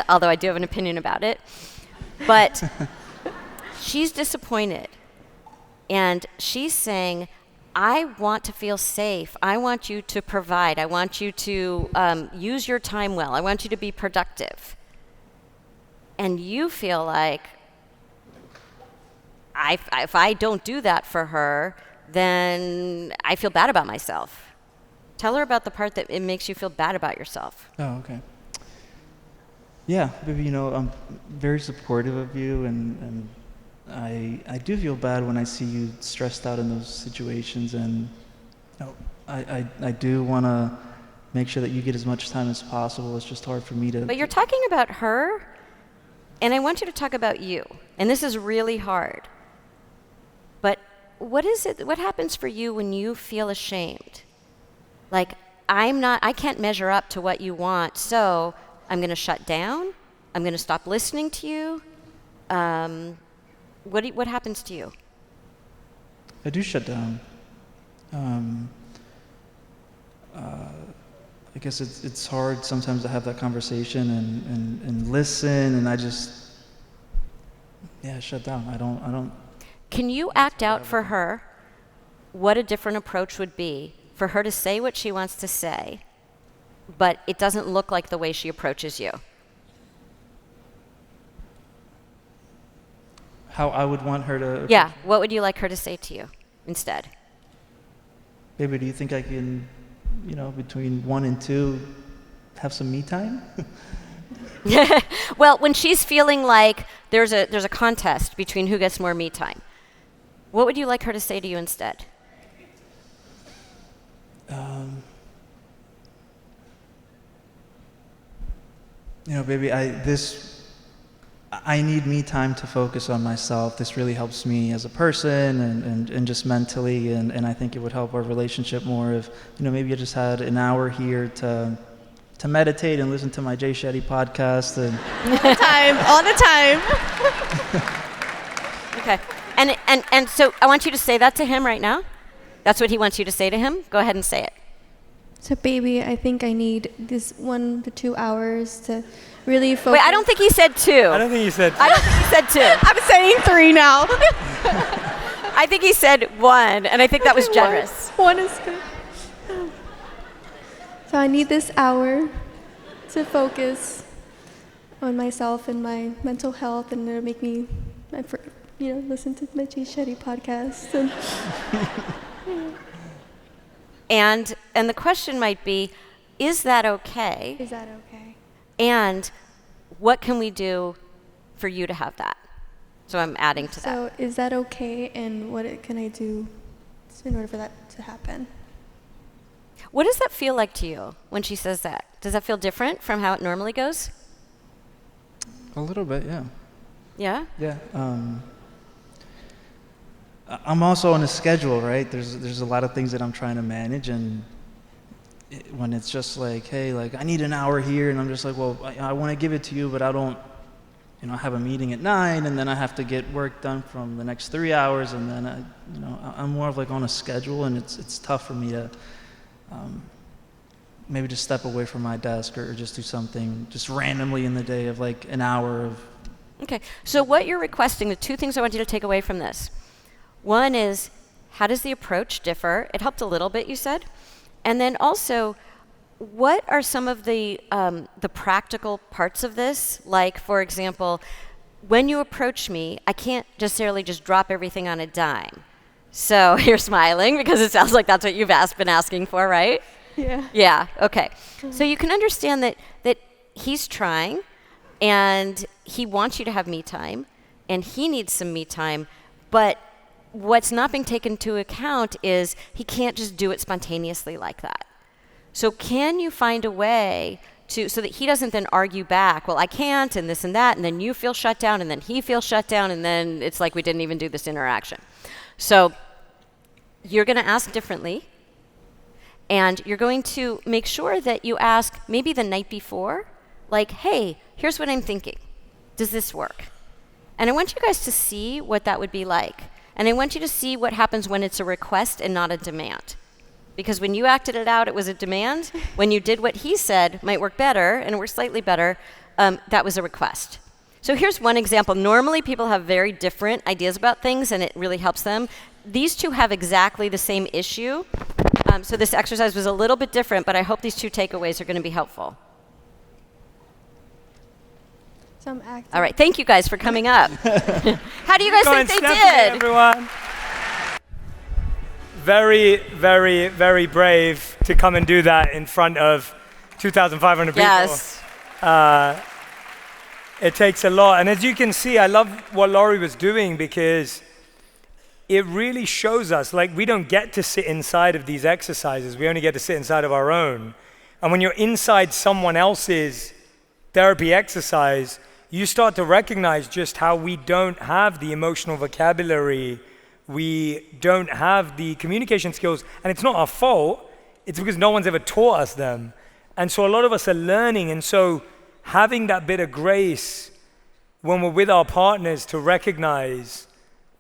S2: although I do have an opinion about it. But she's disappointed, and she's saying, I want to feel safe. I want you to provide. I want you to use your time well. I want you to be productive. And you feel like, if I don't do that for her, then I feel bad about myself. Tell her about the part that it makes you feel bad about yourself.
S3: Oh, okay. Yeah, baby, you know, I'm very supportive of you, and I do feel bad when I see you stressed out in those situations, and you know, I do want to make sure that you get as much time as possible. It's just hard for me to.
S2: But you're talking about her, and I want you to talk about you. And this is really hard. But what is it? What happens for you when you feel ashamed? Like, I can't measure up to what you want, so I'm going to shut down. I'm going to stop listening to you. What happens to you?
S3: I do shut down. I guess it's hard sometimes to have that conversation and listen, and I just, shut down. I don't.
S2: Can you act out for her what a different approach would be for her to say what she wants to say, but it doesn't look like the way she approaches you?
S3: How I would want her to.
S2: Yeah, what would you like her to say to you instead?
S3: Baby, do you think I can, between 1 and 2, have some me time?
S2: Well, when she's feeling like there's a contest between who gets more me time, what would you like her to say to you instead?
S3: Baby, I need me time to focus on myself. This really helps me as a person and just mentally, and I think it would help our relationship more if, maybe I just had an hour here to meditate and listen to my Shetty podcast. And
S4: All the time.
S2: Okay. And so I want you to say that to him right now. That's what he wants you to say to him. Go ahead and say it.
S4: So baby, I think I need this 1 to 2 hours to really focus.
S2: Wait, I don't think he said 2.
S1: I don't think he said.
S2: I don't think he said 2.
S4: I'm saying 3 now.
S2: I think he said 1, and I think that was generous.
S4: One is good. So I need this hour to focus on myself and my mental health, and it'll make me, listen to my Shetty podcast.
S2: And the question might be, is that okay?
S4: Is that okay?
S2: And what can we do for you to have that? So I'm adding to that.
S4: So is that okay, and what can I do in order for that to happen?
S2: What does that feel like to you when she says that? Does that feel different from how it normally goes?
S3: A little bit, yeah.
S2: Yeah?
S3: Yeah. I'm also on a schedule, right? There's a lot of things that I'm trying to manage, and when it's just like, hey, I need an hour here, and I'm just like, well, I want to give it to you, but I don't, I have a meeting at 9, and then I have to get work done from the next 3 hours, and then I'm more of on a schedule, and it's tough for me to maybe just step away from my desk or just do something just randomly in the day of an hour of.
S2: Okay, so what you're requesting, the 2 things I want you to take away from this. One is, how does the approach differ? It helped a little bit, you said. And then also, what are some of the practical parts of this? Like, for example, when you approach me, I can't necessarily just drop everything on a dime. So you're smiling because it sounds like that's what you've been asking for, right?
S4: Yeah.
S2: Yeah, okay. So you can understand that he's trying, and he wants you to have me time, and he needs some me time, but what's not being taken into account is he can't just do it spontaneously like that. So can you find a way so that he doesn't then argue back, well, I can't, and this and that, and then you feel shut down, and then he feels shut down, and then it's like we didn't even do this interaction. So you're going to ask differently, and you're going to make sure that you ask maybe the night before, hey, here's what I'm thinking. Does this work? And I want you guys to see what that would be like. And I want you to see what happens when it's a request and not a demand. Because when you acted it out, it was a demand. When you did what he said might work better, and it worked slightly better, that was a request. So here's one example. Normally, people have very different ideas about things, and it really helps them. These 2 have exactly the same issue. So this exercise was a little bit different, but I hope these 2 takeaways are going to be helpful.
S4: So I'm acting.
S2: All right, thank you guys for coming up. How do you guys think they
S1: Stephanie,
S2: did?
S1: everyone. Very, very, very brave to come and do that in front of 2,500 people.
S2: Yes.
S1: It takes a lot. And as you can see, I love what Lori was doing because it really shows us, we don't get to sit inside of these exercises. We only get to sit inside of our own. And when you're inside someone else's therapy exercise, you start to recognize just how we don't have the emotional vocabulary, we don't have the communication skills, and it's not our fault. It's because no one's ever taught us them. And so a lot of us are learning. And so having that bit of grace when we're with our partners to recognize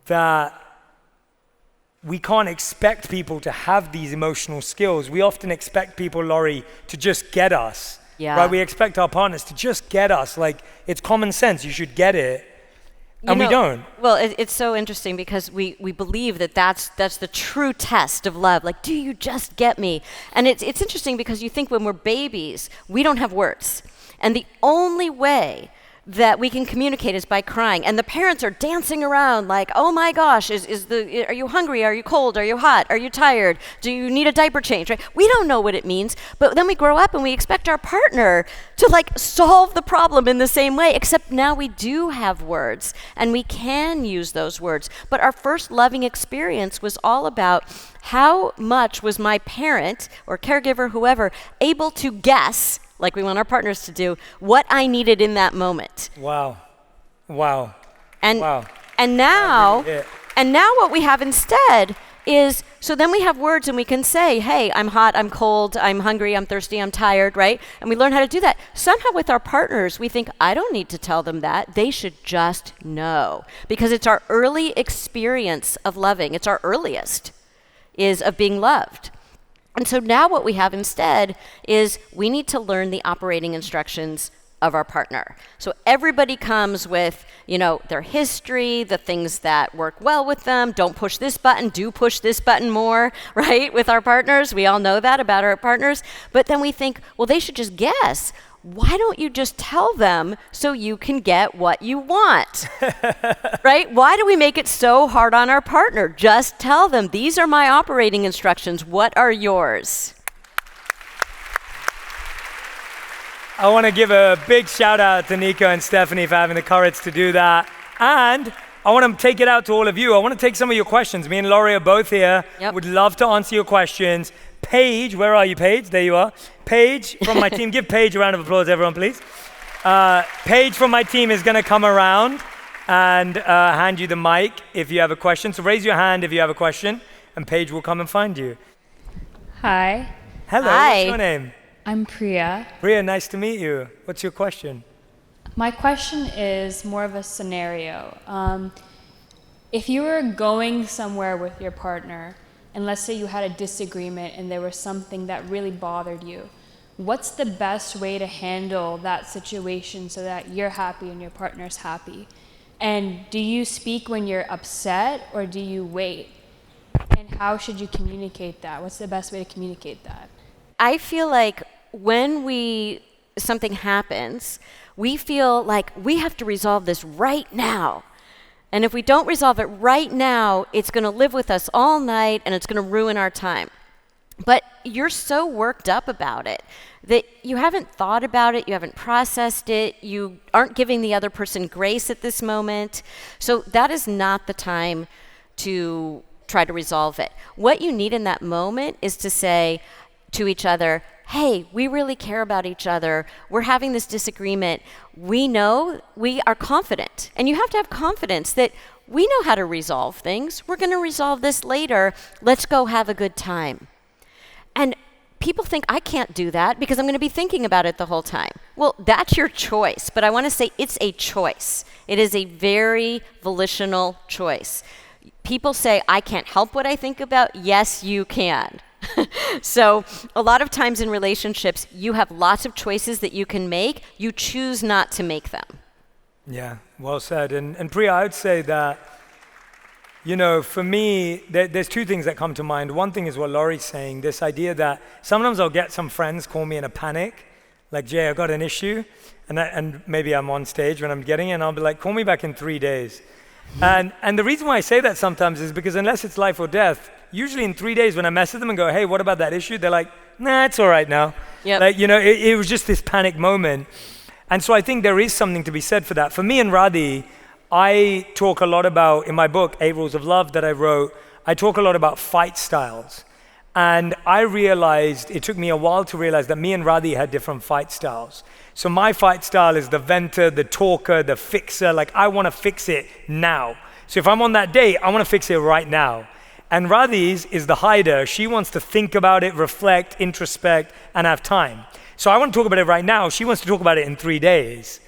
S1: that we can't expect people to have these emotional skills. We often expect people, Lori, to just get us.
S2: Yeah.
S1: Right? We expect our partners to just get us. Like, it's common sense. You should get it. And we don't.
S2: Well, it's so interesting because we believe that that's the true test of love. Like, do you just get me? And it's interesting because you think when we're babies, we don't have words. And the only way that we can communicate is by crying. And the parents are dancing around like, oh my gosh, are you hungry? Are you cold? Are you hot? Are you tired? Do you need a diaper change? Right? We don't know what it means. But then we grow up and we expect our partner to like solve the problem in the same way, except now we do have words and we can use those words. But our first loving experience was all about how much was my parent or caregiver, whoever, able to guess, like we want our partners to do, what I needed in that moment.
S1: Wow.
S2: And
S1: wow.
S2: And now what we have instead is, so then we have words and we can say, hey, I'm hot, I'm cold, I'm hungry, I'm thirsty, I'm tired, right? And we learn how to do that. Somehow with our partners, we think, I don't need to tell them that. They should just know. Because it's our early experience of loving. It's our earliest, is of being loved. And so now what we have instead is we need to learn the operating instructions of our partner. So everybody comes with, their history, the things that work well with them. Don't push this button, do push this button more, right? With our partners, we all know that about our partners. But then we think, well, they should just guess. Why don't you just tell them so you can get what you want? Right? Why do we make it so hard on our partner? Just tell them, these are my operating instructions. What are yours?
S1: I want to give a big shout out to Nico and Stephanie for having the courage to do that. And I want to take it out to all of you. I want to take some of your questions. Me and Lori are both here.
S2: Yep.
S1: Would love to answer your questions. Paige, where are you, Paige? There you are. Paige from my team. Give Paige a round of applause, everyone, please. Paige from my team is going to come around and hand you the mic if you have a question. So raise your hand if you have a question, and Paige will come and find you.
S5: Hi.
S1: Hello,
S2: Hi.
S1: What's your name?
S5: I'm Priya.
S1: Priya, nice to meet you. What's your question?
S5: My question is more of a scenario. If you were going somewhere with your partner, and let's say you had a disagreement and there was something that really bothered you, what's the best way to handle that situation so that you're happy and your partner's happy? And do you speak when you're upset or do you wait? And how should you communicate that? What's the best way to communicate that?
S2: I feel like when something happens, we feel like we have to resolve this right now. And if we don't resolve it right now, it's going to live with us all night and it's going to ruin our time. But you're so worked up about it that you haven't thought about it, you haven't processed it, you aren't giving the other person grace at this moment. So that is not the time to try to resolve it. What you need in that moment is to say to each other, hey, we really care about each other. We're having this disagreement. We know, we are confident. And you have to have confidence that we know how to resolve things. We're going to resolve this later. Let's go have a good time. And people think I can't do that because I'm going to be thinking about it the whole time. Well, that's your choice. But I want to say it's a choice. It is a very volitional choice. People say, I can't help what I think about. Yes, you can. So a lot of times in relationships, you have lots of choices that you can make. You choose not to make them.
S1: Yeah, well said. And Priya, I would say that, for me, there's two things that come to mind. One thing is what Lori's saying, this idea that sometimes I'll get some friends call me in a panic, like, Jay, I've got an issue. And maybe I'm on stage when I'm getting it, and I'll be like, call me back in 3 days. And the reason why I say that sometimes is because unless it's life or death, usually in 3 days when I message them and go, hey, what about that issue? They're like, nah, it's all right now.
S2: Yep.
S1: Like, it was just this panic moment. And so I think there is something to be said for that. For me and Radhi, I talk a lot about, in my book, 8 Rules of Love that I wrote, I talk a lot about fight styles. And I realized, it took me a while to realize that me and Radhi had different fight styles. So my fight style is the venter, the talker, the fixer. Like, I want to fix it now. So if I'm on that date, I want to fix it right now. And Radhi's is the hider. She wants to think about it, reflect, introspect, and have time. So I want to talk about it right now. She wants to talk about it in 3 days.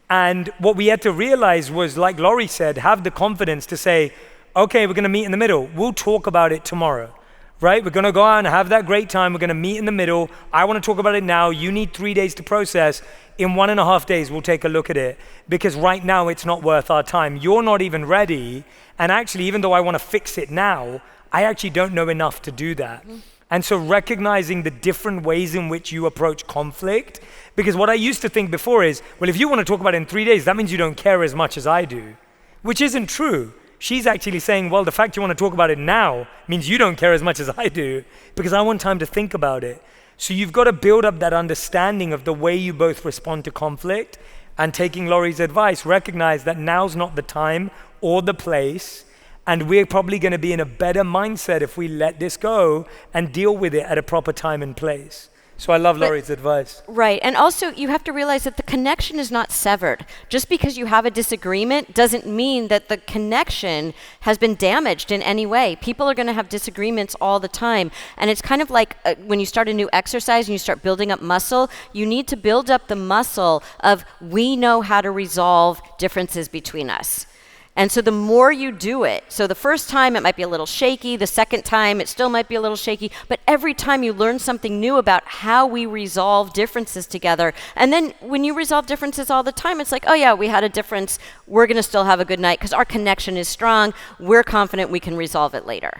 S1: And what we had to realize was, like Lori said, have the confidence to say, okay, we're going to meet in the middle. We'll talk about it tomorrow, right? We're going to go out and have that great time. We're going to meet in the middle. I want to talk about it now. You need 3 days to process. In 1.5 days, we'll take a look at it, because right now it's not worth our time. You're not even ready. And actually, even though I want to fix it now, I actually don't know enough to do that. And so recognizing the different ways in which you approach conflict, because what I used to think before is, well, if you want to talk about it in 3 days, that means you don't care as much as I do, which isn't true. She's actually saying, well, the fact you want to talk about it now means you don't care as much as I do, because I want time to think about it. So you've got to build up that understanding of the way you both respond to conflict, and taking Lori's advice, recognize that now's not the time or the place, and we're probably going to be in a better mindset if we let this go and deal with it at a proper time and place. So I love Lori's advice.
S2: Right. And also, you have to realize that the connection is not severed. Just because you have a disagreement doesn't mean that the connection has been damaged in any way. People are going to have disagreements all the time. And it's kind of like when you start a new exercise and you start building up muscle, you need to build up the muscle of, we know how to resolve differences between us. And so the more you do it, so the first time it might be a little shaky, the second time it still might be a little shaky, but every time you learn something new about how we resolve differences together. And then when you resolve differences all the time, it's like, oh yeah, we had a difference, we're going to still have a good night because our connection is strong, we're confident we can resolve it later.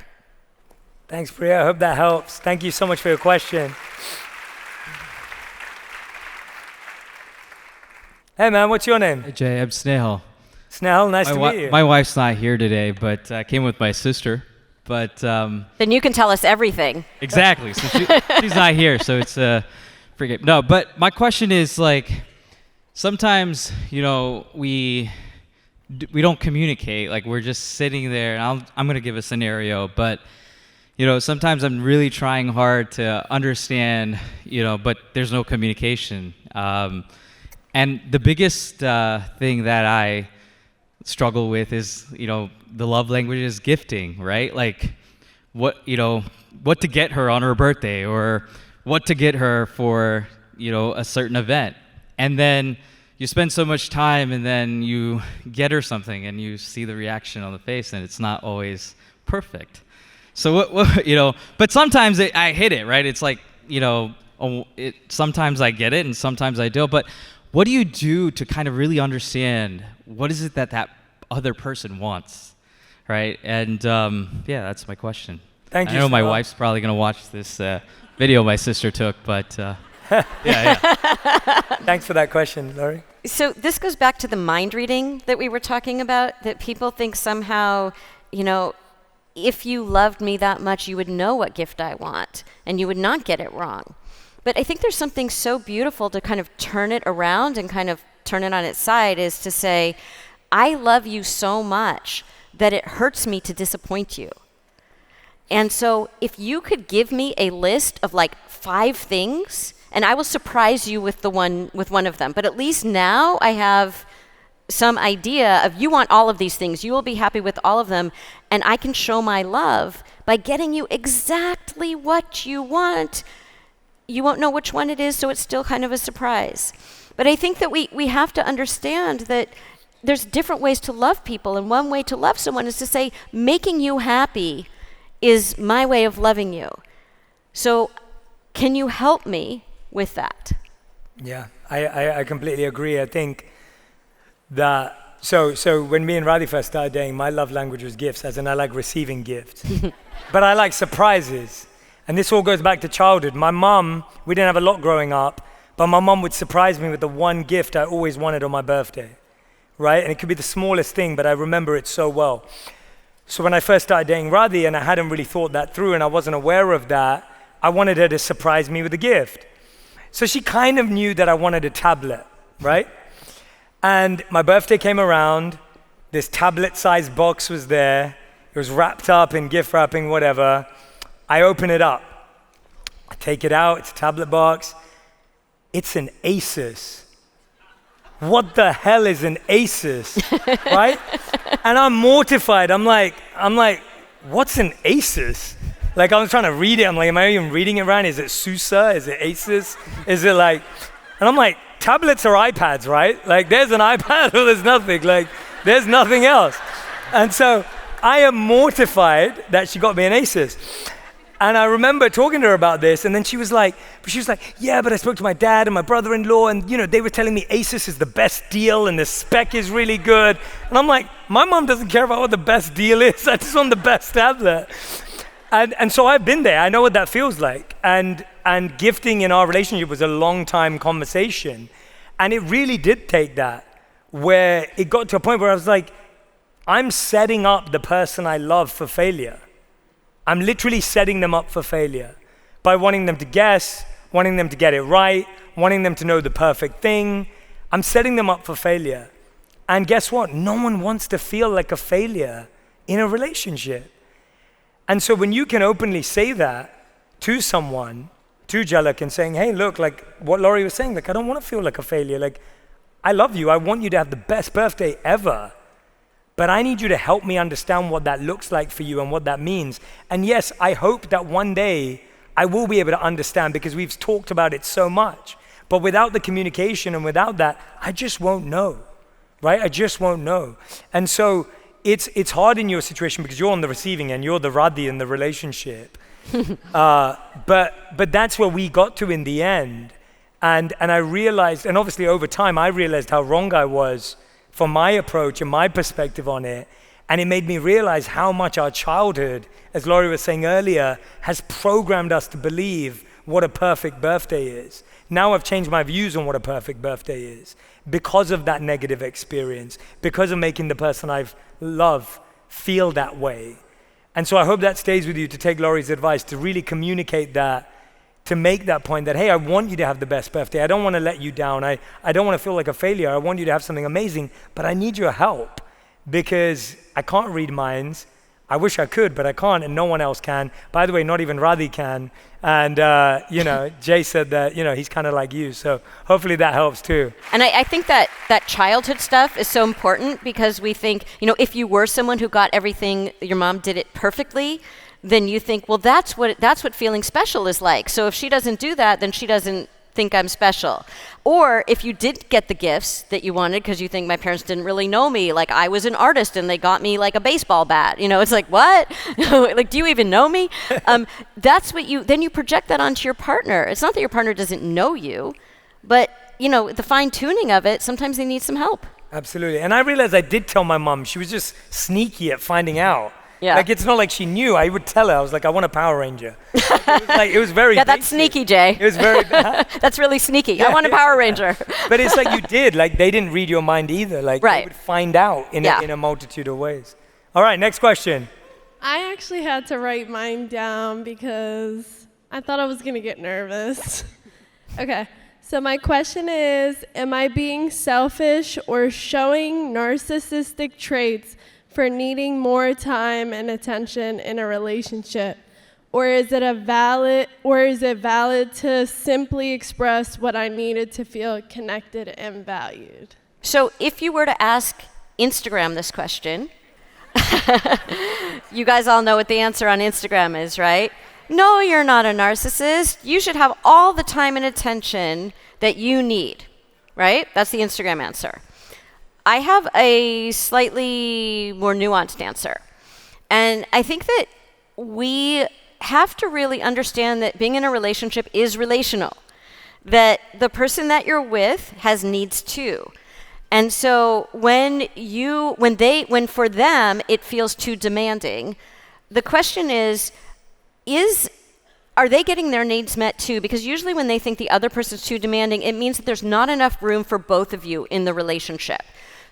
S1: Thanks, Priya. I hope that helps. Thank you so much for your question. Hey man, what's your name?
S6: Hey Jay, I'm Snehal.
S1: Snehal, nice to meet you.
S6: My wife's not here today, but I came with my sister. But
S2: then you can tell us everything.
S6: Exactly. So she's not here, so it's free game. No, but my question is, like, sometimes, you know, we don't communicate. Like, we're just sitting there, and I'm going to give a scenario, but you know, sometimes I'm really trying hard to understand, you know, but there's no communication. And the biggest thing that I struggle with is, you know, the love language is gifting, right? Like, what to get her on her birthday, or what to get her for, you know, a certain event. And then you spend so much time, and then you get her something, and you see the reaction on the face, and it's not always perfect. So what you know, but sometimes I hit it, right? It's like, you know, sometimes I get it, and sometimes I don't. But what do you do to kind of really understand what is it that other person wants, right? And yeah, that's my question.
S1: Thank you.
S6: I know my wife's probably going to watch this video my sister took, but yeah.
S1: Thanks for that question, Lori.
S2: So this goes back to the mind reading that we were talking about, that people think somehow, you know, if you loved me that much, you would know what gift I want, and you would not get it wrong. But I think there's something so beautiful to kind of turn it around and kind of turn it on its side, is to say, I love you so much that it hurts me to disappoint you. And so if you could give me a list of like 5 things, and I will surprise you with one of them, but at least now I have some idea of, you want all of these things, you will be happy with all of them, and I can show my love by getting you exactly what you want. You won't know which one it is, so it's still kind of a surprise. But I think that we have to understand that there's different ways to love people, and one way to love someone is to say, making you happy is my way of loving you. So can you help me with that?
S1: Yeah, I completely agree. I think that, so when me and Radhi first started dating, my love language was gifts, as in I like receiving gifts. But I like surprises. And this all goes back to childhood. My mom, we didn't have a lot growing up, but my mom would surprise me with the one gift I always wanted on my birthday, right? And it could be the smallest thing, but I remember it so well. So when I first started dating Radhi, and I hadn't really thought that through, and I wasn't aware of that, I wanted her to surprise me with a gift. So she kind of knew that I wanted a tablet, right? And my birthday came around, this tablet-sized box was there, it was wrapped up in gift wrapping, whatever. I open it up, I take it out, it's a tablet box. It's an Asus. What the hell is an Asus, right? And I'm mortified. I'm like, what's an ACEs? Like, I was trying to read it. I'm like, am I even reading it right? Is it SUSE? Is it ACEs? Is it like, and I'm like, tablets are iPads, right? Like, there's an iPad or there's nothing. Like, there's nothing else. And so I am mortified that she got me an ACEs. And I remember talking to her about this, and then she was like, yeah, but I spoke to my dad and my brother-in-law, and they were telling me ASUS is the best deal and the spec is really good. And I'm like, my mom doesn't care about what the best deal is. I just want the best tablet. And so I've been there. I know what that feels like. And gifting in our relationship was a long time conversation. And it really did take that, where it got to a point where I was like, I'm setting up the person I love for failure. I'm literally setting them up for failure by wanting them to guess, wanting them to get it right, wanting them to know the perfect thing. I'm setting them up for failure. And guess what? No one wants to feel like a failure in a relationship. And so when you can openly say that to someone, to Jalak, and saying, hey, look, like what Lori was saying, like, I don't want to feel like a failure. Like, I love you. I want you to have the best birthday ever. But I need you to help me understand what that looks like for you and what that means. And yes, I hope that one day I will be able to understand, because we've talked about it so much. But without the communication and without that, I just won't know, right? I just won't know. And so it's hard in your situation because you're on the receiving end, you're the Radhi in the relationship. But that's where we got to in the end. And I realized, and obviously over time, I realized how wrong I was from my approach and my perspective on it. And it made me realize how much our childhood, as Lori was saying earlier, has programmed us to believe what a perfect birthday is. Now I've changed my views on what a perfect birthday is because of that negative experience, because of making the person I love feel that way. And so I hope that stays with you, to take Lori's advice, to really communicate that, to make that point that, hey, I want you to have the best birthday. I don't want to let you down. I don't want to feel like a failure. I want you to have something amazing, but I need your help because I can't read minds. I wish I could, but I can't, and no one else can. By the way, not even Radhi can. And, Jay said that, he's kind of like you. So hopefully that helps too.
S2: And I think that childhood stuff is so important because we think, if you were someone who got everything, your mom did it perfectly, then you think, well, that's what feeling special is like. So if she doesn't do that, then she doesn't think I'm special. Or if you did get the gifts that you wanted because you think my parents didn't really know me, like I was an artist and they got me like a baseball bat, it's like, what? Like, do you even know me? That's what then you project that onto your partner. It's not that your partner doesn't know you, but the fine tuning of it, sometimes they need some help.
S1: Absolutely. And I realized I did tell my mom. She was just sneaky at finding out.
S2: Yeah.
S1: Like, it's not like she knew. I would tell her. I was like, I want a Power Ranger. It was very
S2: Yeah, that's
S1: basic.
S2: sneaky, Jay.
S1: It was very bad.
S2: That's really sneaky. Yeah. I want a Power Ranger.
S1: But it's like you did. Like, they didn't read your mind either. Like,
S2: right.
S1: They would find out in a multitude of ways. All right, next question.
S7: I actually had to write mine down because I thought I was going to get nervous. Okay. So my question is, am I being selfish or showing narcissistic traits for needing more time and attention in a relationship? Or is it valid to simply express what I needed to feel connected and valued?
S2: So if you were to ask Instagram this question, you guys all know what the answer on Instagram is, right? No, you're not a narcissist. You should have all the time and attention that you need, right? That's the Instagram answer. I have a slightly more nuanced answer. And I think that we have to really understand that being in a relationship is relational, that the person that you're with has needs too. And so when for them it feels too demanding, the question is are they getting their needs met too? Because usually when they think the other person's too demanding, it means that there's not enough room for both of you in the relationship.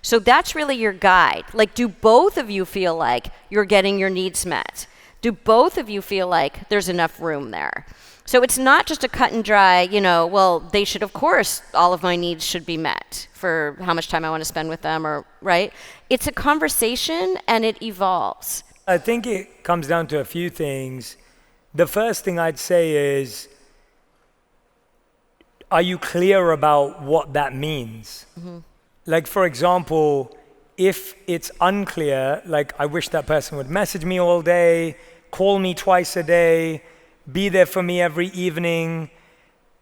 S2: So that's really your guide. Like, do both of you feel like you're getting your needs met? Do both of you feel like there's enough room there? So it's not just a cut and dry, well, they should, of course, all of my needs should be met for how much time I want to spend with them, or, right? It's a conversation and it evolves.
S1: I think it comes down to a few things. The first thing I'd say is, are you clear about what that means? Mm-hmm. Like, for example, if it's unclear, like I wish that person would message me all day, call me twice a day, be there for me every evening,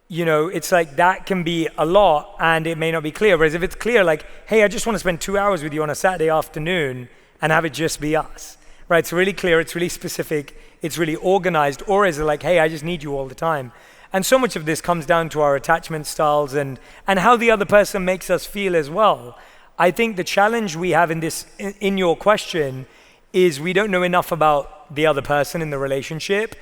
S1: you know, it's like that can be a lot and it may not be clear. Whereas if it's clear, like, hey, I just want to spend 2 hours with you on a Saturday afternoon and have it just be us, right? It's really clear, it's really specific, it's really organized. Or is it like, hey, I just need you all the time? And so much of this comes down to our attachment styles and how the other person makes us feel as well. I think the challenge we have in this, in your question, is we don't know enough about the other person in the relationship.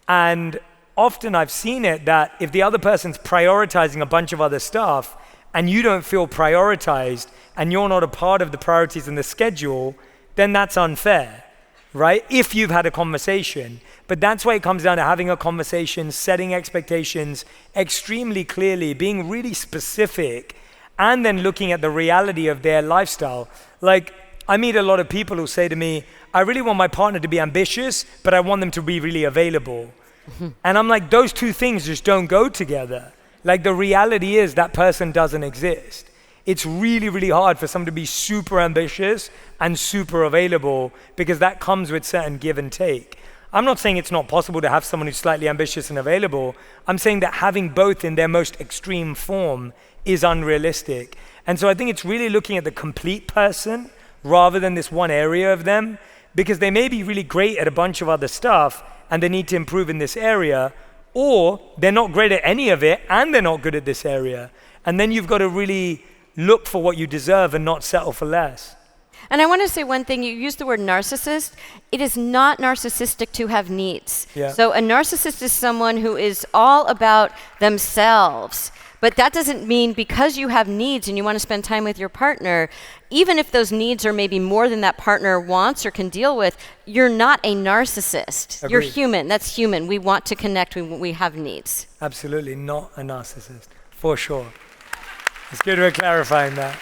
S1: And often I've seen it that if the other person's prioritizing a bunch of other stuff and you don't feel prioritized and you're not a part of the priorities in the schedule, then that's unfair, right? If you've had a conversation. But that's why it comes down to having a conversation, setting expectations extremely clearly, being really specific, and then looking at the reality of their lifestyle. Like, I meet a lot of people who say to me, I really want my partner to be ambitious, but I want them to be really available. And I'm like, those two things just don't go together. Like, the reality is that person doesn't exist. It's really, really hard for someone to be super ambitious and super available because that comes with certain give and take. I'm not saying it's not possible to have someone who's slightly ambitious and available. I'm saying that having both in their most extreme form is unrealistic. And so I think it's really looking at the complete person rather than this one area of them, because they may be really great at a bunch of other stuff and they need to improve in this area, or they're not great at any of it and they're not good at this area. And then you've got to really look for what you deserve and not settle for less.
S2: And I want to say one thing. You used the word narcissist. It is not narcissistic to have needs.
S1: Yeah.
S2: So a narcissist is someone who is all about themselves. But that doesn't mean because you have needs and you want to spend time with your partner, even if those needs are maybe more than that partner wants or can deal with, you're not a narcissist.
S1: Agreed.
S2: You're human. That's human. We want to connect. We have needs.
S1: Absolutely not a narcissist, for sure. It's good we're clarifying that.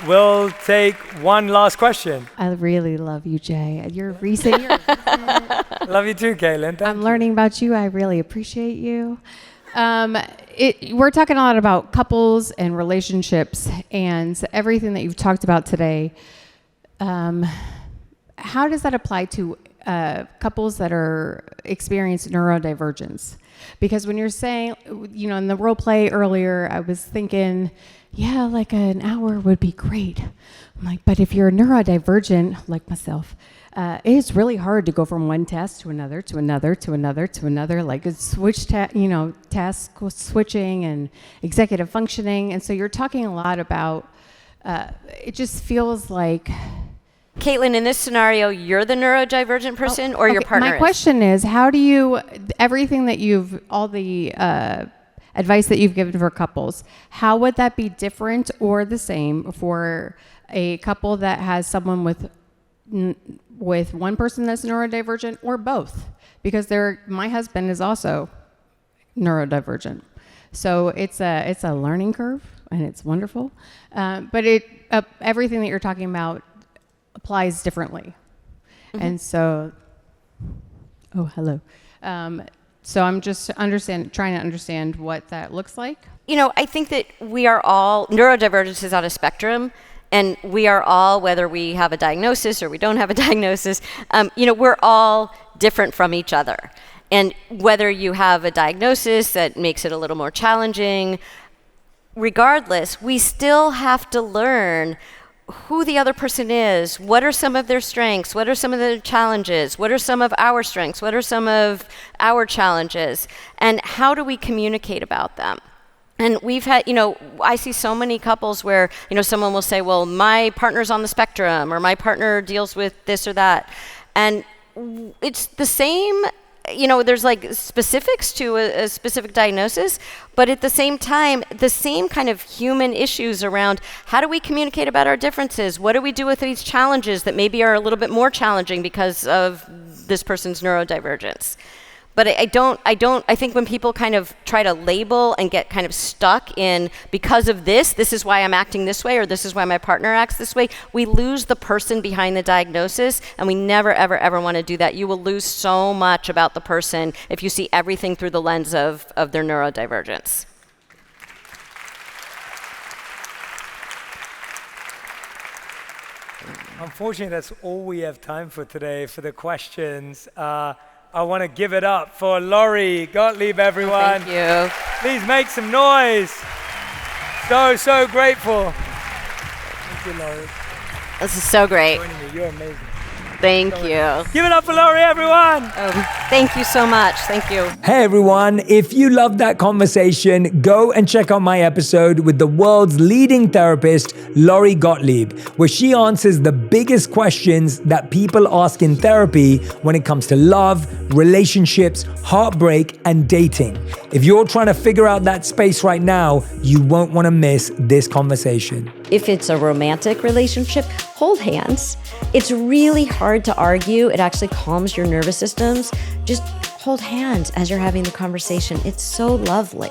S1: We'll take one last question.
S8: I really love you, Jay. You're recent.
S1: Love you too, Caitlin.
S8: I'm learning about you. I really appreciate you. We're talking a lot about couples and relationships and everything that you've talked about today. How does that apply to couples that are experience neurodivergence? Because when you're saying, you know, in the role play earlier, I was thinking, yeah, like an hour would be great. I'm like, but if you're neurodivergent, like myself, it's really hard to go from one task to another, to another, to another, to another. Like it's task switching and executive functioning. And so you're talking a lot about, it just feels like.
S2: Caitlin, in this scenario, you're the neurodivergent person or your partner
S8: My question is, how do you, everything that all the advice that you've given for couples, how would that be different or the same for a couple that has someone with one person that's neurodivergent or both? Because my husband is also neurodivergent. So it's a learning curve and it's wonderful. But everything that you're talking about applies differently. Mm-hmm. And so, hello. So I'm just trying to understand what that looks like.
S2: You know, I think that we are all, neurodivergence is on a spectrum, and we are all, whether we have a diagnosis or we don't have a diagnosis, we're all different from each other. And whether you have a diagnosis that makes it a little more challenging, regardless, we still have to learn who the other person is, what are some of their strengths, what are some of their challenges, what are some of our strengths, what are some of our challenges, and how do we communicate about them? And we've had, I see so many couples where, someone will say, well, my partner's on the spectrum, or my partner deals with this or that. And it's the same, there's like specifics to a specific diagnosis, but at the same time, the same kind of human issues around how do we communicate about our differences? What do we do with these challenges that maybe are a little bit more challenging because of this person's neurodivergence? But I think when people kind of try to label and get kind of stuck in, because of this is why I'm acting this way, or this is why my partner acts this way, we lose the person behind the diagnosis, and we never, ever, ever want to do that. You will lose so much about the person if you see everything through the lens of their neurodivergence.
S1: Unfortunately, that's all we have time for today for the questions. I want to give it up for Lori Gottlieb, everyone.
S2: Thank you.
S1: Please make some noise. So grateful. Thank you, Lori.
S2: This is so great.
S1: Joining me. You're amazing.
S2: Thank you.
S1: Give it up for Lori, everyone.
S2: Thank you so much. Thank you.
S1: Hey everyone, if you loved that conversation, go and check out my episode with the world's leading therapist, Lori Gottlieb, where she answers the biggest questions that people ask in therapy when it comes to love, relationships, heartbreak, and dating. If you're trying to figure out that space right now, you won't want to miss this conversation.
S9: If it's a romantic relationship, hold hands. It's really hard to argue. It actually calms your nervous systems. Just hold hands as you're having the conversation. It's so lovely.